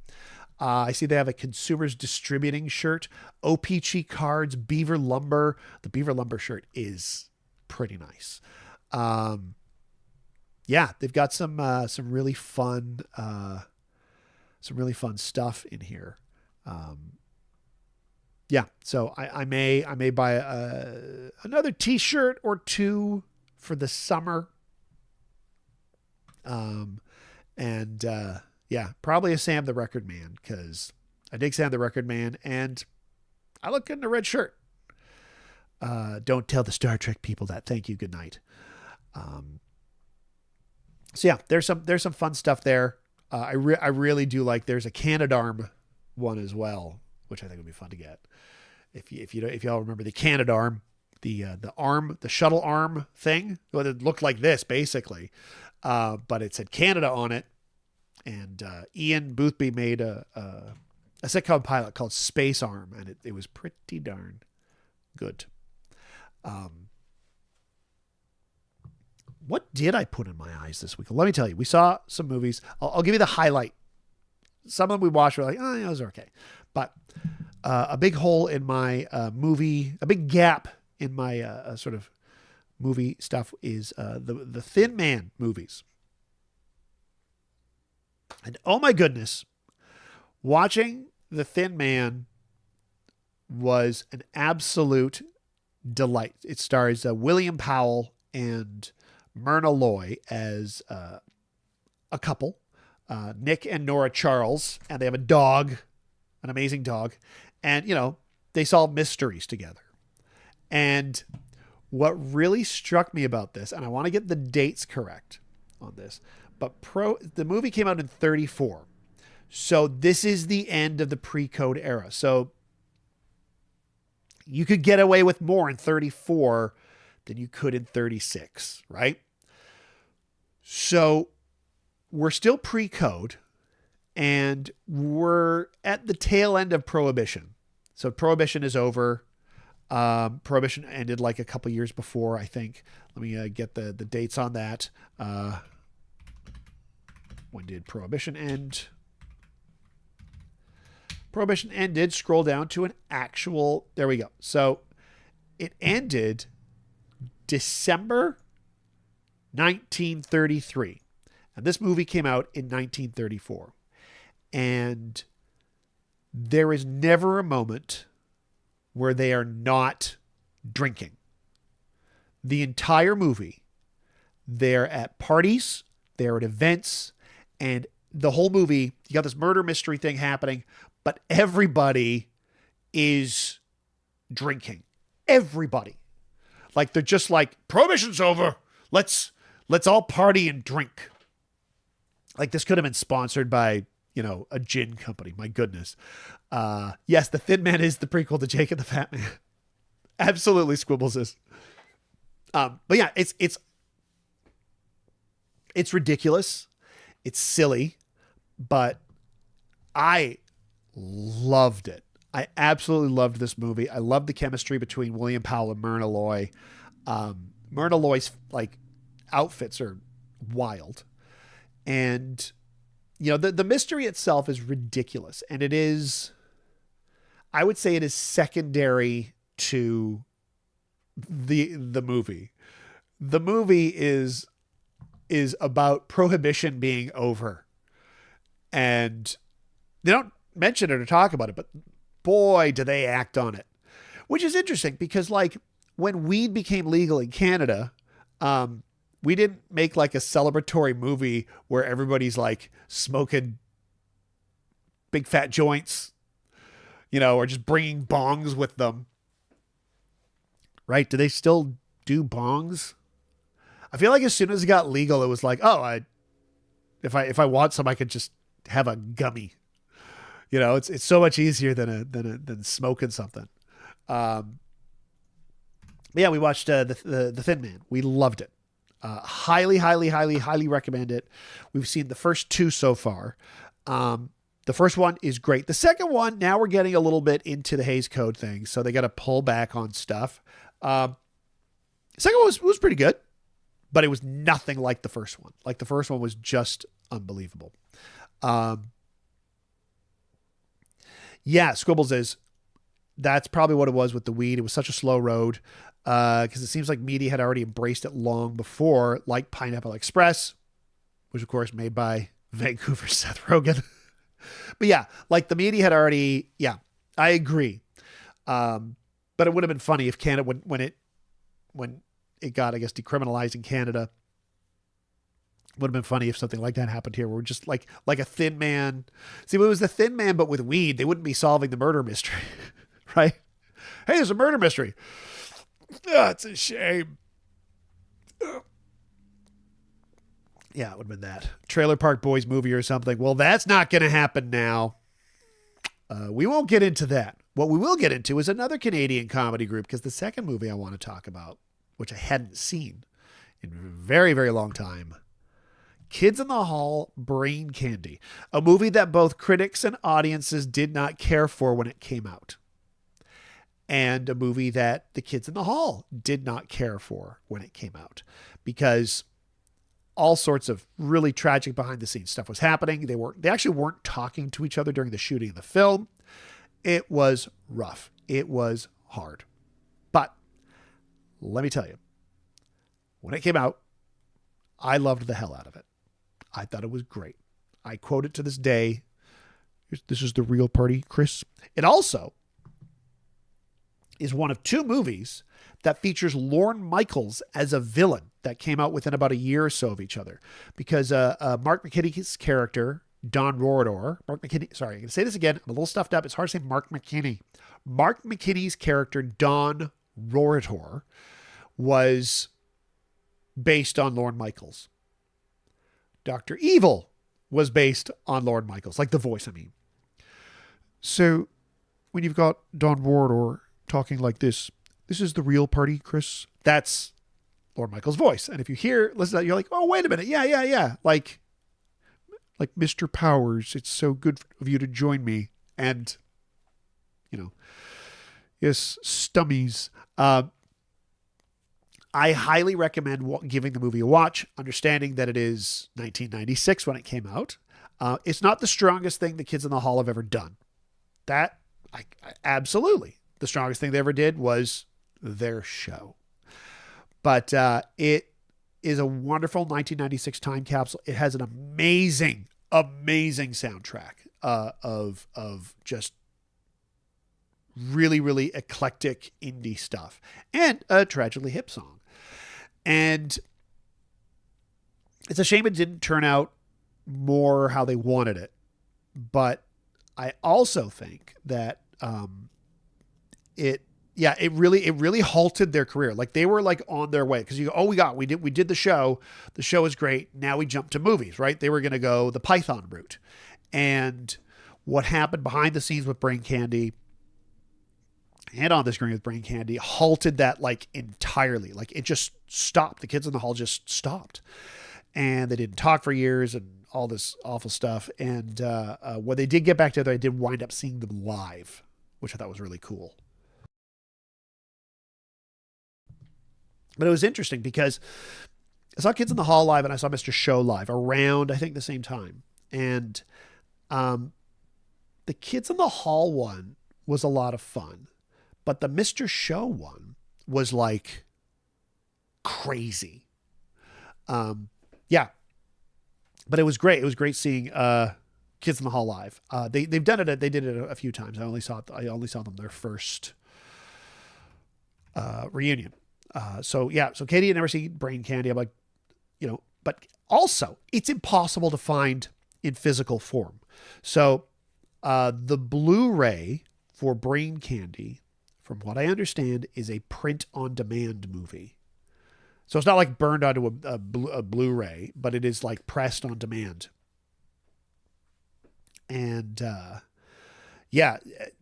I see they have a Consumers Distributing shirt, OPG cards, Beaver Lumber. The Beaver Lumber shirt is pretty nice. Yeah, they've got some really fun stuff in here. Yeah, so I may buy another T-shirt or two for the summer. Yeah, probably a Sam the Record Man because I dig Sam the Record Man and I look good in a red shirt. Don't tell the Star Trek people that. Thank you. Good night. So yeah, there's some fun stuff there. I really do like. There's a Canadarm one as well, which I think would be fun to get. If y'all remember the Canadarm, the shuttle arm thing, well, it looked like this basically, but it said Canada on it. And Ian Boothby made a sitcom pilot called Space Arm, and it was pretty darn good. What did I put in my eyes this week? Let me tell you, we saw some movies. I'll give you the highlight. Some of them we watched were like, oh, yeah, those are okay. But a big hole in my movie, a big gap in my sort of movie stuff is the Thin Man movies. And oh my goodness, watching The Thin Man was an absolute delight. It stars William Powell and Myrna Loy as a couple, Nick and Nora Charles, and they have a dog, an amazing dog, and they solve mysteries together. And what really struck me about this, and I want to get the dates correct on this, but the movie came out in 1934. So this is the end of the pre-code era. So you could get away with more in 1934 than you could in 1936, right? So we're still pre-code and we're at the tail end of Prohibition. So Prohibition is over. Prohibition ended like a couple years before, I think. Let me get the dates on that. When did Prohibition end? Prohibition ended. Scroll down to an actual. There we go. So it ended December 1933. And this movie came out in 1934. And there is never a moment where they are not drinking. The entire movie, they're at parties, they're at events, and the whole movie, you got this murder mystery thing happening, but everybody is drinking. Everybody. Like, they're just like, prohibition's over. Let's all party and drink. Like, this could have been sponsored by, a gin company. My goodness. Yes, The Thin Man is the prequel to Jake and the Fat Man. Absolutely squibbles this. But yeah, it's ridiculous. It's silly, but I loved it. I absolutely loved this movie. I loved the chemistry between William Powell and Myrna Loy. Myrna Loy's outfits are wild. And, the mystery itself is ridiculous. And it is, I would say it is secondary to the movie. The movie is about prohibition being over. And they don't mention it or talk about it, but boy, do they act on it. Which is interesting because when weed became legal in Canada, we didn't make a celebratory movie where everybody's smoking big fat joints, or just bringing bongs with them. Right? Do they still do bongs? I feel like as soon as it got legal, it was if I want some, I could just have a gummy. It's so much easier than smoking something. But yeah, we watched the Thin Man. We loved it. Highly, highly, highly, highly recommend it. We've seen the first two so far. The first one is great. The second one, now we're getting a little bit into the Hays Code thing, so they got to pull back on stuff. The second one was pretty good, but it was nothing like the first one. The first one was just unbelievable. Yeah, Squibbles that's probably what it was with the weed. It was such a slow road because it seems like media had already embraced it long before, like Pineapple Express, which of course made by Vancouver's Seth Rogen. But yeah, the media had already, yeah, I agree. But it would have been funny if Canada, when it got, I guess, decriminalized in Canada, would have been funny if something like that happened here. Where we're just like a Thin Man. See, if it was the Thin Man, but with weed, they wouldn't be solving the murder mystery, right? Hey, there's a murder mystery. Oh, it's a shame. Yeah, it would have been that. Trailer Park Boys movie or something. Well, that's not going to happen now. We won't get into that. What we will get into is another Canadian comedy group, because the second movie I want to talk about, which I hadn't seen in a very, very long time, Kids in the Hall, Brain Candy, a movie that both critics and audiences did not care for when it came out, and a movie that the kids in the hall did not care for when it came out, because all sorts of really tragic behind the scenes stuff was happening. They actually weren't talking to each other during the shooting of the film. It was rough. It was hard. But let me tell you, when it came out, I loved the hell out of it. I thought it was great. I quote it to this day. This is the real party, Chris. It also is one of two movies that features Lorne Michaels as a villain that came out within about a year or so of each other. Because Mark McKinney's character, Don Rorador, I'm going to say this again. I'm a little stuffed up. It's hard to say Mark McKinney. Mark McKinney's character, Don Rorador, was based on Lorne Michaels. Dr. Evil was based on Lorne Michaels, like the voice, I mean. So when you've got Don Rorador talking like this is the real party, Chris. That's Lorne Michaels' voice. And if you listen to that, you're like, oh, wait a minute. Yeah. Like Mr. Powers, it's so good of you to join me. And, yes, stummies. I highly recommend giving the movie a watch, understanding that it is 1996 when it came out. It's not the strongest thing the Kids in the Hall have ever done. That, absolutely. The strongest thing they ever did was their show. But it is a wonderful 1996 time capsule. It has an amazing, amazing soundtrack of just really, really eclectic indie stuff and a tragically hip song. And it's a shame it didn't turn out more how they wanted it. But I also think that it really halted their career. Like they were like on their way because you go, oh, we did the show. The show is great. Now we jump to movies, right? They were going to go the Python route. And what happened behind the scenes with Brain Candy and on the screen with Brain Candy halted that like entirely. Like it just stopped. The Kids in the Hall just stopped. And they didn't talk for years and all this awful stuff. And when they did get back together, I did wind up seeing them live, which I thought was really cool. But it was interesting because I saw Kids in the Hall live and I saw Mr. Show live around, I think, the same time. And the Kids in the Hall one was a lot of fun. But the Mr. Show one was like crazy. Yeah. But it was great. It was great seeing Kids in the Hall live. They've done it. They did it a few times. I only saw them their first reunion. So Katie had never seen Brain Candy. I'm like, but also it's impossible to find in physical form. So the Blu-ray for Brain Candy, from what I understand, is a print-on-demand movie. So it's not like burned onto a Blu-ray, but it is like pressed on demand. And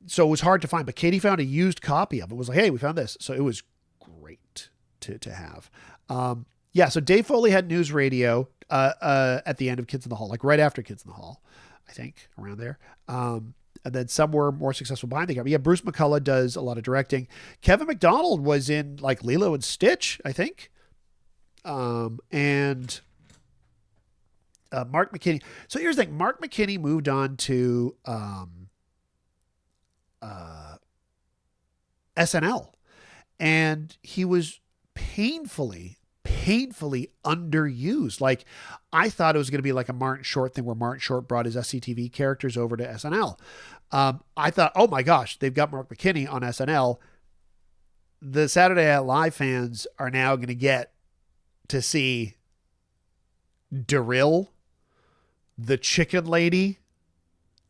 so it was hard to find. But Katie found a used copy of it. It was like, hey, we found this. So it was great to have. So Dave Foley had news radio at the end of Kids in the Hall, like right after Kids in the Hall, I think, around there. And then some were more successful behind the camera. Yeah, Bruce McCullough does a lot of directing. Kevin McDonald was in like Lilo and Stitch, I think. And Mark McKinney. So here's the thing. Mark McKinney moved on to SNL. And he was painfully underused. Like, I thought it was going to be like a Martin Short thing where Martin Short brought his SCTV characters over to SNL. I thought, oh my gosh, they've got Mark McKinney on SNL. The Saturday Night Live fans are now going to get to see Daryl, the chicken lady,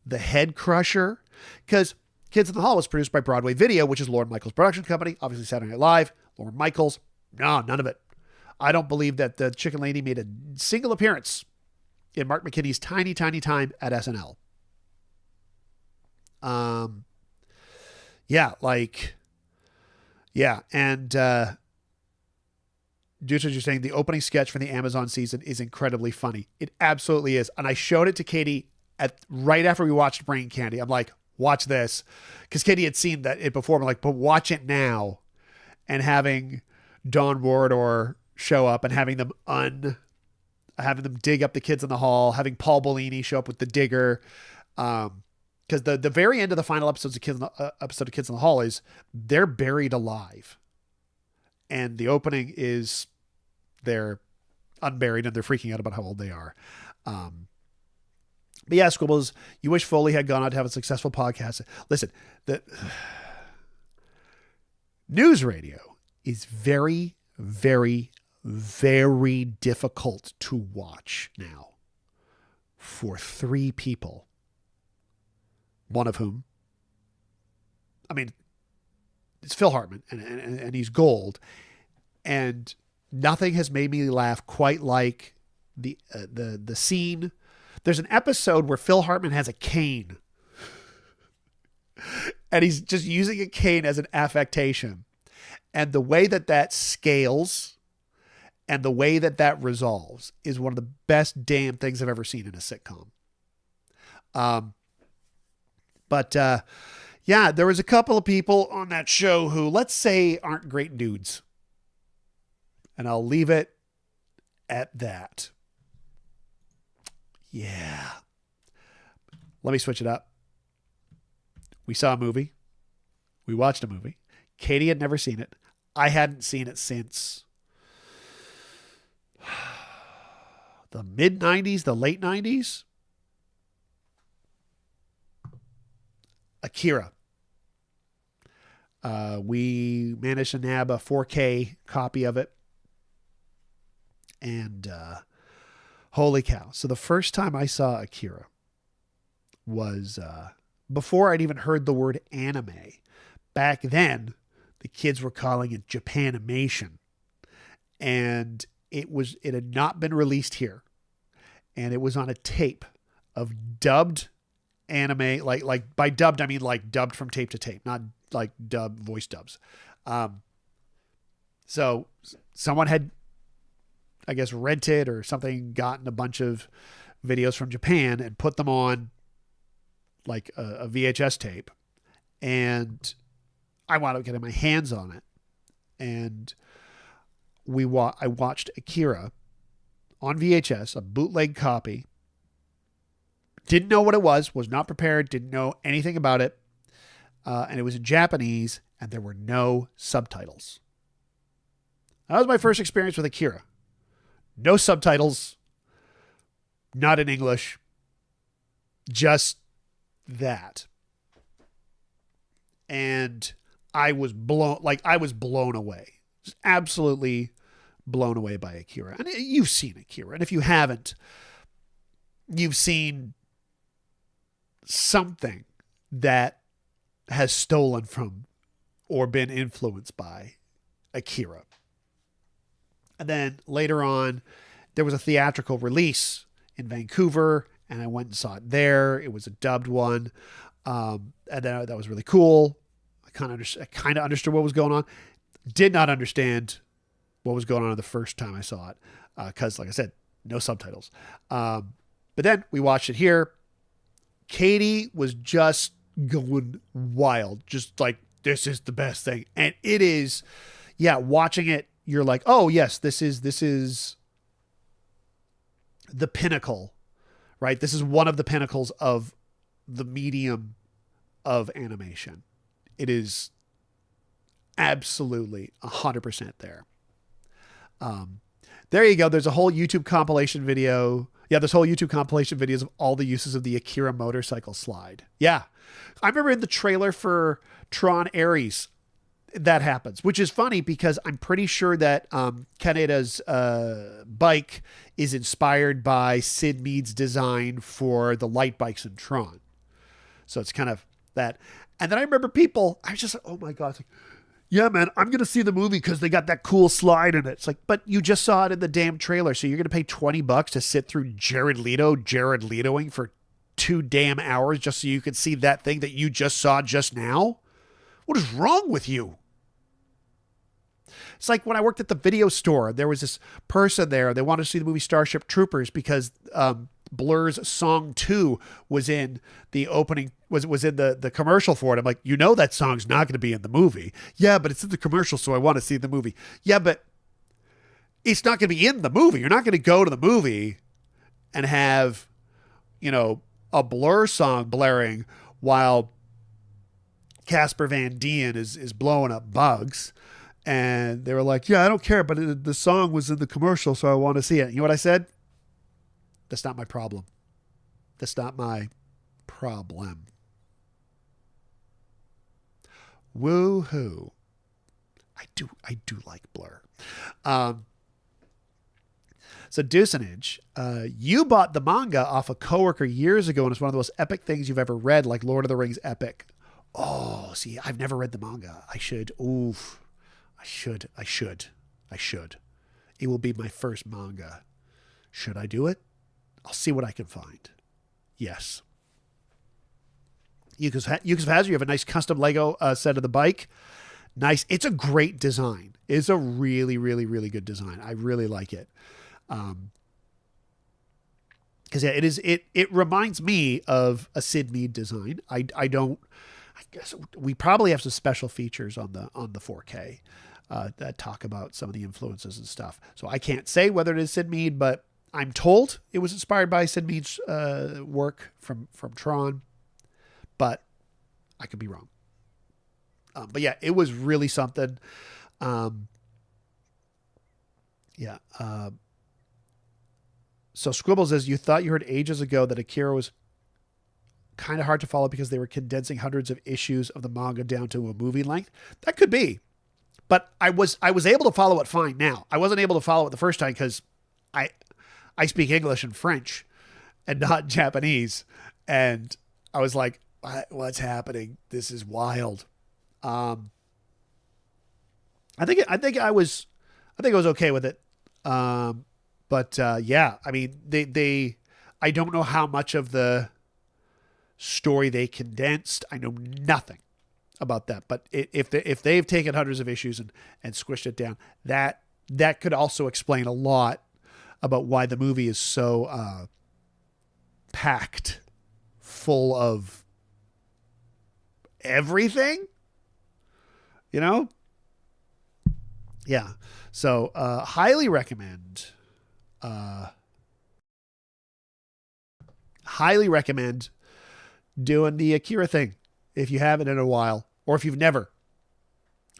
the head crusher. Because Kids in the Hall was produced by Broadway Video, which is Lorne Michaels' production company. Obviously, Saturday Night Live, Lorne Michaels. No, none of it. I don't believe that the chicken lady made a single appearance in Mark McKinney's tiny, tiny time at SNL. And due to just saying the opening sketch for the Amazon season is incredibly funny. It absolutely is. And I showed it to Katie right after we watched Brain Candy. I'm like, watch this. Because Katie had seen it before. I'm like, but watch it now. And having Don Wardor show up and having them dig up the Kids in the Hall, having Paul Bellini show up with the digger. Because the very end of the final episode of Kids in the Hall is they're buried alive. And the opening is they're unburied and they're freaking out about how old they are. But yeah, Squibbles, you wish Foley had gone on to have a successful podcast. Listen, the news radio is very, very, very difficult to watch now for three people. One of whom, I mean, it's Phil Hartman, and he's gold. And nothing has made me laugh quite like the scene. There's an episode where Phil Hartman has a cane. And he's just using a cane as an affectation. And the way that scales and the way that resolves is one of the best damn things I've ever seen in a sitcom. Yeah, there was a couple of people on that show who, let's say, aren't great dudes. And I'll leave it at that. Yeah. Let me switch it up. We saw a movie. We watched a movie. Katie had never seen it. I hadn't seen it since The mid 90s, the late 90s. Akira. We managed to nab a 4K copy of it. And holy cow. So the first time I saw Akira was before I'd even heard the word anime. Back then, the kids were calling it Japanimation. And it had not been released here. And it was on a tape of dubbed anime, like by dubbed I mean like dubbed from tape to tape, not like dub voice dubs. So someone had, I guess, rented or something, gotten a bunch of videos from Japan and put them on like a VHS tape, and I wound up getting my hands on it, and I watched Akira on VHS, a bootleg copy. Didn't know what it was not prepared, didn't know anything about it. And it was in Japanese, and there were no subtitles. That was my first experience with Akira. No subtitles, not in English, just that. And I was blown away. Just absolutely blown away by Akira. And you've seen Akira. And if you haven't, you've seen something that has stolen from or been influenced by Akira. And then later on, there was a theatrical release in Vancouver, and I went and saw it there. It was a dubbed one. And then that was really cool. I kind of understood what was going on. Did not understand what was going on the first time I saw it. Because, like I said, no subtitles. But then we watched it here. Katie was just going wild. Just like, this is the best thing. And it is, yeah, watching it, you're like, oh yes, this is the pinnacle, right? This is one of the pinnacles of the medium of animation. It is absolutely 100% there. There you go. There's a whole YouTube compilation video. Yeah, there's whole YouTube compilation videos of all the uses of the Akira motorcycle slide. Yeah. I remember in the trailer for Tron Ares, that happens, which is funny because I'm pretty sure that Kaneda's bike is inspired by Sid Mead's design for the light bikes in Tron. So it's kind of that. And then I remember I was just like, oh my God. It's like, yeah, man, I'm going to see the movie because they got that cool slide in it. It's like, but you just saw it in the damn trailer. So you're going to pay $20 to sit through Jared Letoing for 2 damn hours just so you can see that thing that you just saw just now? What is wrong with you? It's like when I worked at the video store, there was this person there. They wanted to see the movie Starship Troopers because Blur's Song 2 was in the opening, was in the commercial for it. I'm like, you know that song's not going to be in the movie. Yeah, but it's in the commercial, so I want to see the movie. Yeah, but it's not going to be in the movie. You're not going to go to the movie and have, a Blur song blaring while Casper Van Dien is blowing up bugs. And they were like, yeah, I don't care, but the song was in the commercial, so I want to see it. You know what I said? That's not my problem. That's not my problem. Woohoo. I do like Blur. So Deucenage, you bought the manga off a coworker years ago, and it's one of the most epic things you've ever read, like Lord of the Rings epic. Oh, see, I've never read the manga. I should. Oof. I should. It will be my first manga. Should I do it? I'll see what I can find. Yes. Yukos Hazard, you have a nice custom Lego set of the bike. Nice. It's a great design. It's a really, really, really good design. I really like it. Because yeah, it reminds me of a Sid Mead design. I guess we probably have some special features on the 4K that talk about some of the influences and stuff. So I can't say whether it is Sid Mead, but I'm told it was inspired by Sid Mead's work from Tron, but I could be wrong. But yeah, it was really something. So Squibble says, you thought you heard ages ago that Akira was kind of hard to follow because they were condensing hundreds of issues of the manga down to a movie length. That could be. But I was able to follow it fine now. I wasn't able to follow it the first time because I speak English and French and not Japanese. And I was like, what's happening? This is wild. I think I was okay with it. But yeah, I mean, I don't know how much of the story they condensed. I know nothing about that. But if they've taken hundreds of issues and squished it down, that could also explain a lot about why the movie is so packed full of everything. You know? Yeah. So highly recommend. Highly recommend doing the Akira thing if you haven't in a while, or if you've never.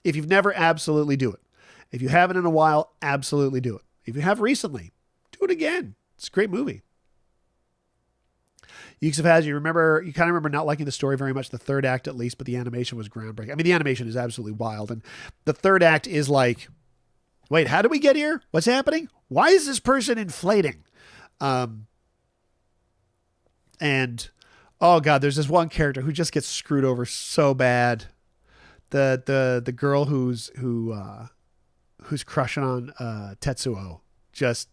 If you've never, absolutely do it. If you haven't in a while, absolutely do it. If you have recently, do it again. It's a great movie. Yusuf has, you kind of remember not liking the story very much, the third act at least, but the animation was groundbreaking. I mean, the animation is absolutely wild. And the third act is like, wait, how did we get here? What's happening? Why is this person inflating? And oh God, there's this one character who just gets screwed over so bad. The girl who's crushing on Tetsuo. Just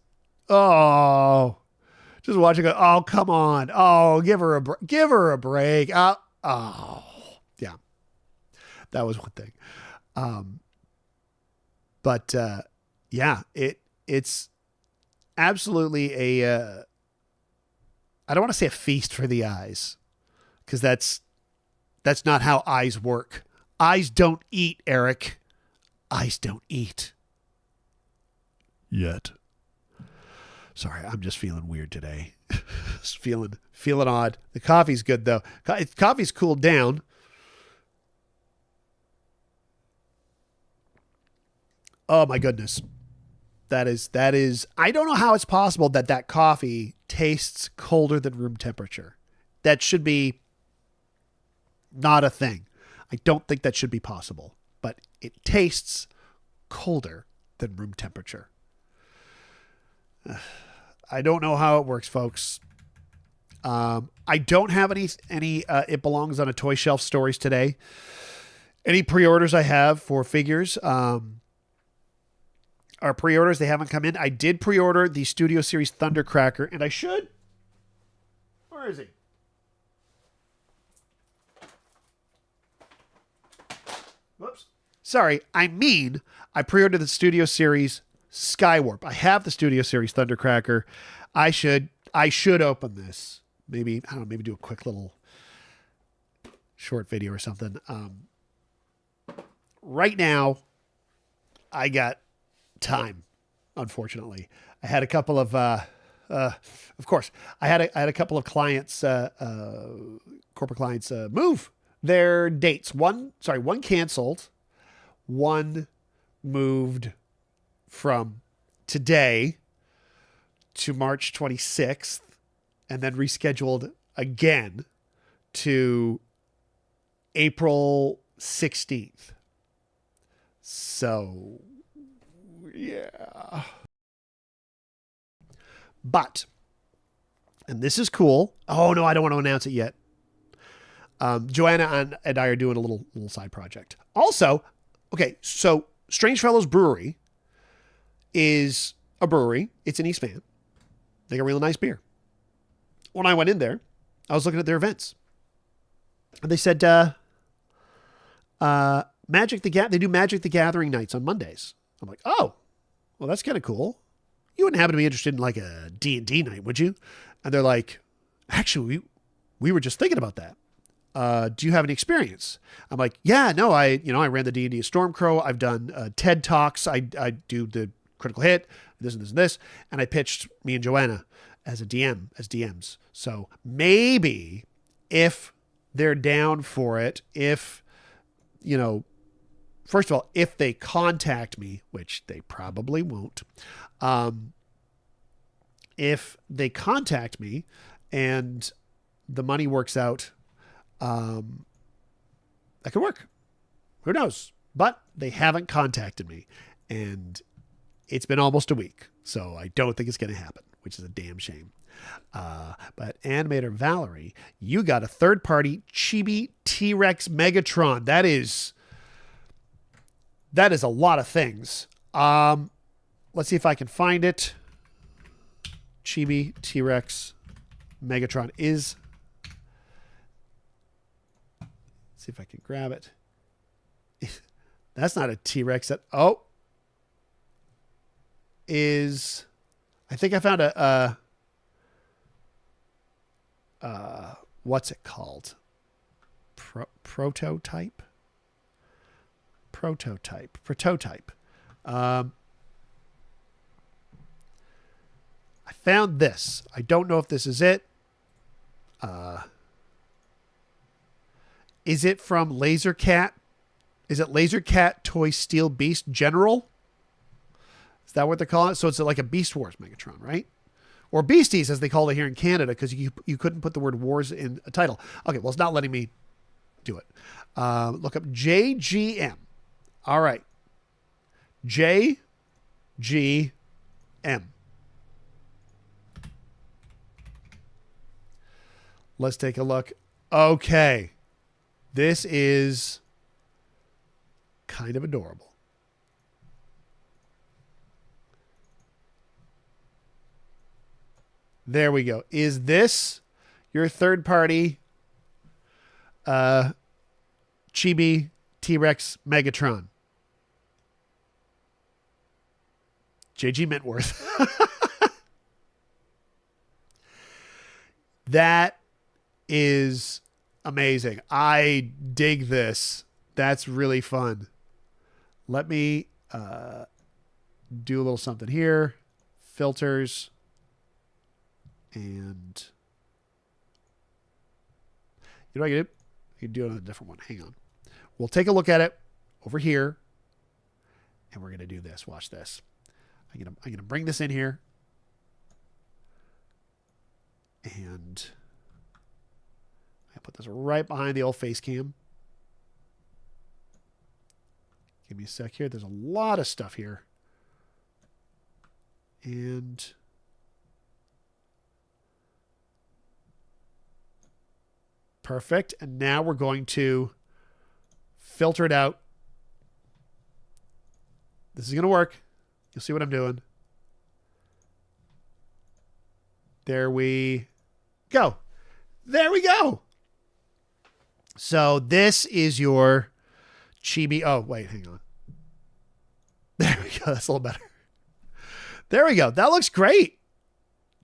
watching it. Oh, come on. Oh, give her a break. Yeah. That was one thing. But yeah, it's absolutely a I don't want to say a feast for the eyes, because that's not how eyes work. Eyes don't eat, Eric. Eyes don't eat. Yet. Sorry, I'm just feeling weird today. Just feeling odd. The coffee's good though. Coffee's cooled down. Oh my goodness. That is, I don't know how it's possible that coffee tastes colder than room temperature. That should be not a thing. I don't think that should be possible, but it tastes colder than room temperature. I don't know how it works, folks. I don't have any It Belongs on a Toy Shelf stories today. Any pre-orders I have for figures, are pre-orders. They haven't come in. I did pre-order the Studio Series Thundercracker, and I should. Where is he? Whoops. Sorry. I pre-ordered the Studio Series Skywarp. I have the Studio Series Thundercracker. I should open this. Maybe, I don't know, maybe do a quick little short video or something. Right now, I got time, unfortunately. I had a couple of course, I had a couple of clients, corporate clients, move their dates. One canceled, one moved from today to March 26th, and then rescheduled again to April 16th. So yeah. But, and this is cool. Oh no, I don't want to announce it yet. Joanna and I are doing a little side project. Also, okay, so Strange Fellows Brewery is a brewery. It's in East Van. They got really nice beer. When I went in there, I was looking at their events. And they said, they do Magic the Gathering nights on Mondays. I'm like, oh, well, that's kind of cool. You wouldn't happen to be interested in like a D&D night, would you? And they're like, actually, we were just thinking about that. Do you have any experience? I'm like, yeah, no, I ran the D&D Stormcrow. I've done TED Talks. I do the Critical Hit, this and this and this. And I pitched me and Joanna as DMs. So maybe if they're down for it, if, first of all, if they contact me, which they probably won't, if they contact me and the money works out, that could work. Who knows? But they haven't contacted me, and it's been almost a week, so I don't think it's going to happen, which is a damn shame. But Animator Valerie, you got a third-party Chibi T-Rex Megatron. That is a lot of things. Let's see if I can find it. Chibi T-Rex Megatron is. Let's see if I can grab it. That's not a T-Rex. Is. I think I found what's it called? Prototype. I found this. I don't know if this is it. Is it from Laser Cat? Is it Laser Cat Toy Steel Beast General? Is that what they're calling it? So it's like a Beast Wars Megatron, right? Or Beasties, as they call it here in Canada, because you couldn't put the word wars in a title. Okay, well, it's not letting me do it. Look up JGM. All right. JGM. Let's take a look. Okay. This is kind of adorable. There we go. Is this your third party Chibi T-Rex Megatron? JG Mentworth. That is amazing. I dig this. That's really fun. Let me do a little something here. Filters. And you know what I can do? I can do it on a different one. Hang on. We'll take a look at it over here. And we're going to do this. Watch this. I'm going to bring this in here. And I put this right behind the old face cam. Give me a sec here. There's a lot of stuff here. And perfect. And now we're going to filter it out. This is going to work. You'll see what I'm doing. There we go. There we go. So this is your Chibi. Oh, wait, hang on. There we go. That's a little better. There we go. That looks great.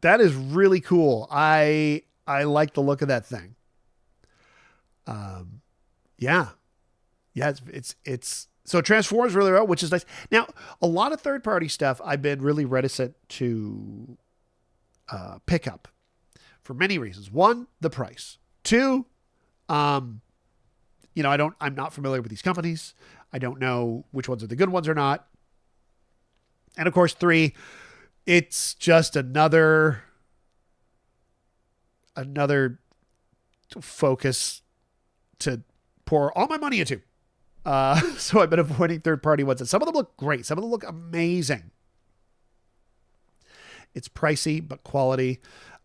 That is really cool. I like the look of that thing. Yeah, it's so it transforms really well, which is nice. Now, a lot of third-party stuff I've been really reticent to pick up for many reasons. One, the price. Two, I'm not familiar with these companies. I don't know which ones are the good ones or not. And of course, three, it's just another focus to pour all my money into. So I've been avoiding third-party ones. And some of them look great. Some of them look amazing. It's pricey, but quality.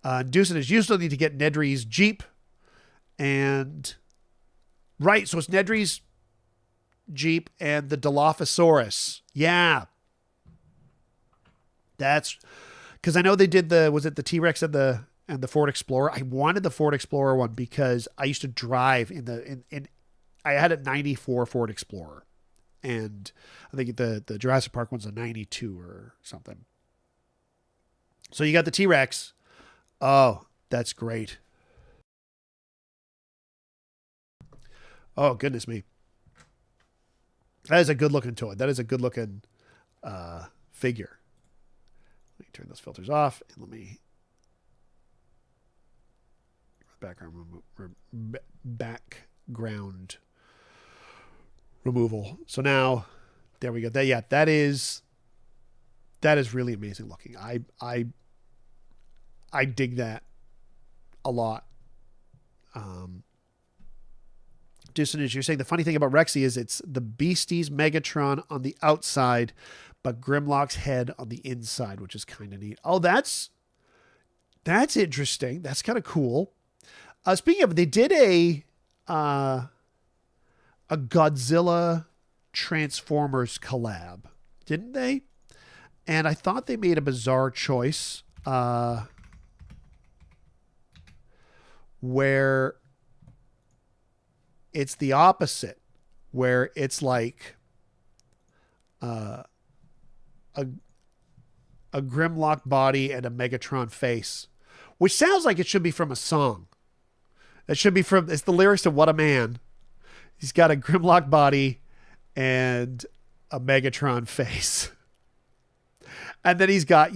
Deucin is usually need to get Nedry's Jeep. And, right, so it's Nedry's Jeep and the Dilophosaurus. Yeah. That's, because I know they did was it the T-Rex and the Ford Explorer? I wanted the Ford Explorer one because I used to drive I had a 94 Ford Explorer, and I think the Jurassic Park one's a 92 or something. So you got the T-Rex. Oh, that's great. Oh, goodness me. That is a good looking toy. That is a good looking figure. Let me turn those filters off and let me background removal. So now, there we go. That is really amazing looking. I dig that a lot. Dissonance, you're saying the funny thing about Rexy is it's the Beastie's Megatron on the outside, but Grimlock's head on the inside, which is kind of neat. Oh, that's interesting. That's kind of cool. Speaking of, they did a Godzilla Transformers collab, didn't they? And I thought they made a bizarre choice where it's the opposite, where it's like a Grimlock body and a Megatron face, which sounds like it should be from a song. It should be from, it's the lyrics to What a Man. He's got a Grimlock body and a Megatron face. And then he's got,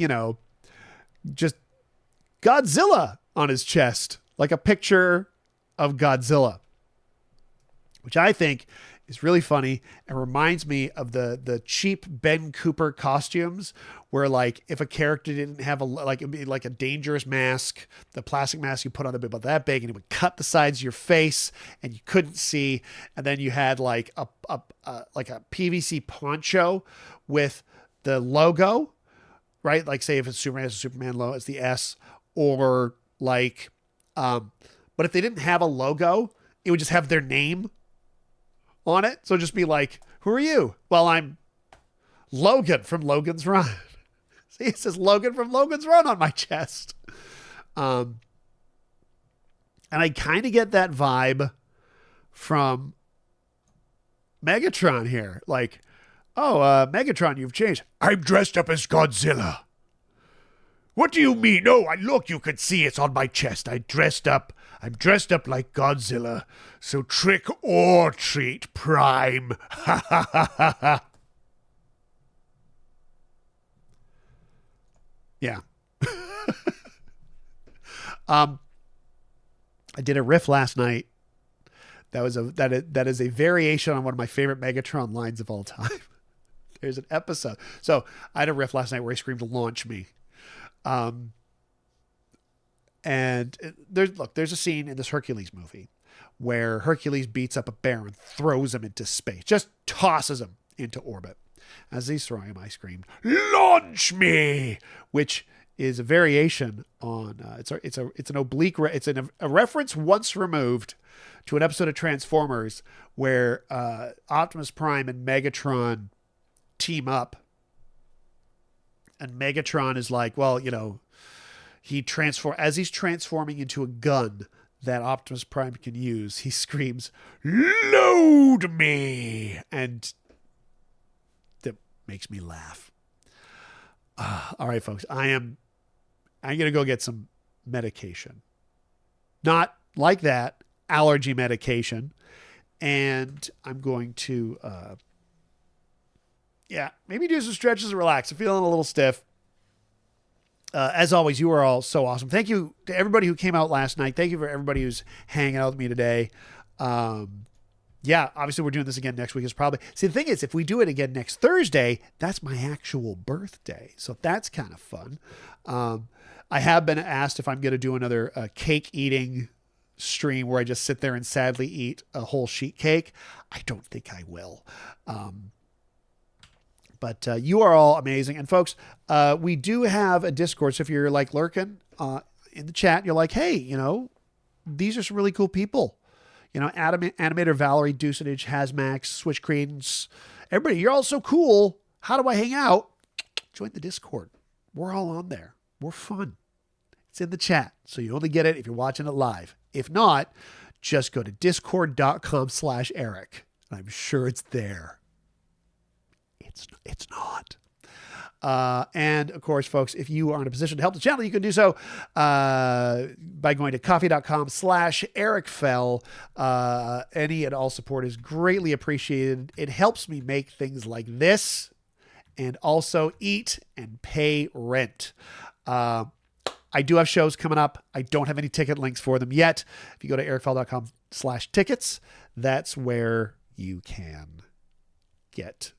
just Godzilla on his chest, like a picture of Godzilla, which I think is really funny and reminds me of the cheap Ben Cooper costumes where, like, if a character didn't have it'd be like a dangerous mask, the plastic mask you put on about that big, and it would cut the sides of your face and you couldn't see. And then you had like a PVC poncho with the logo, right? Like, say if it's Superman, it's a Superman logo, it's the S, or like, but if they didn't have a logo, it would just have their name on it. So just be like, who are you? Well, I'm Logan from Logan's Run. See, it says Logan from Logan's Run on my chest. And I kind of get that vibe from Megatron here. Like, oh, Megatron, you've changed. I'm dressed up as Godzilla. What do you mean? No, look, you can see it's on my chest. I'm dressed up like Godzilla. So trick or treat, Prime. Ha ha ha ha ha. Yeah. I did a riff last night. That is a variation on one of my favorite Megatron lines of all time. There's an episode. So I had a riff last night where he screamed, "Launch me." And there's a scene in this Hercules movie where Hercules beats up a bear and throws him into space, just tosses him into orbit. As he's throwing him, I screamed, "Launch me!" which is a variation on, it's an oblique, it's a reference once removed to an episode of Transformers where Optimus Prime and Megatron team up. And Megatron is like, well, as he's transforming into a gun that Optimus Prime can use, he screams, "Load me!" And that makes me laugh. All right, folks, I'm going to go get some medication. Not like that, allergy medication. And I'm going to, maybe do some stretches and relax. I'm feeling a little stiff. As always, you are all so awesome. Thank you to everybody who came out last night. Thank you for everybody who's hanging out with me today. Obviously we're doing this again next week. See, the thing is, if we do it again next Thursday, that's my actual birthday. So that's kind of fun. I have been asked if I'm going to do another cake eating stream where I just sit there and sadly eat a whole sheet cake. I don't think I will. But you are all amazing. And folks, we do have a Discord. So if you're like lurking in the chat, you're like, hey, these are some really cool people. Animator Valerie, Deucenage, Hazmax, Switch Credence, everybody, you're all so cool. How do I hang out? Join the Discord. We're all on there. We're fun. It's in the chat. So you only get it if you're watching it live. If not, just go to discord.com/Eric. I'm sure it's there. It's not. And of course, folks, if you are in a position to help the channel, you can do so by going to coffee.com/EricFell. Any and all support is greatly appreciated. It helps me make things like this and also eat and pay rent. I do have shows coming up. I don't have any ticket links for them yet. If you go to ericfell.com/tickets, that's where you can get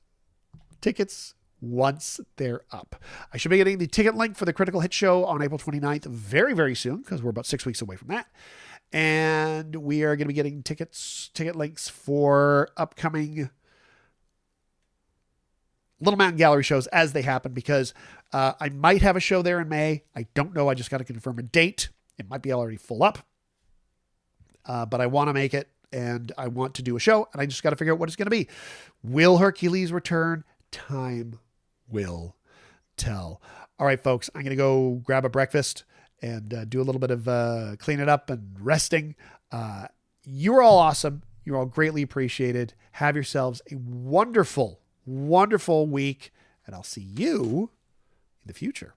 tickets once they're up. I should be getting the ticket link for the Critical Hit show on April 29th very, very soon, because we're about 6 weeks away from that. And we are going to be getting ticket links for upcoming Little Mountain Gallery shows as they happen, because I might have a show there in May. I don't know. I just got to confirm a date. It might be already full up. But I want to make it, and I want to do a show, and I just got to figure out what it's going to be. Will Hercules return? Time will tell. All right, folks, I'm going to go grab a breakfast and do a little bit of cleaning up and resting. You're all awesome. You're all greatly appreciated. Have yourselves a wonderful, wonderful week, and I'll see you in the future.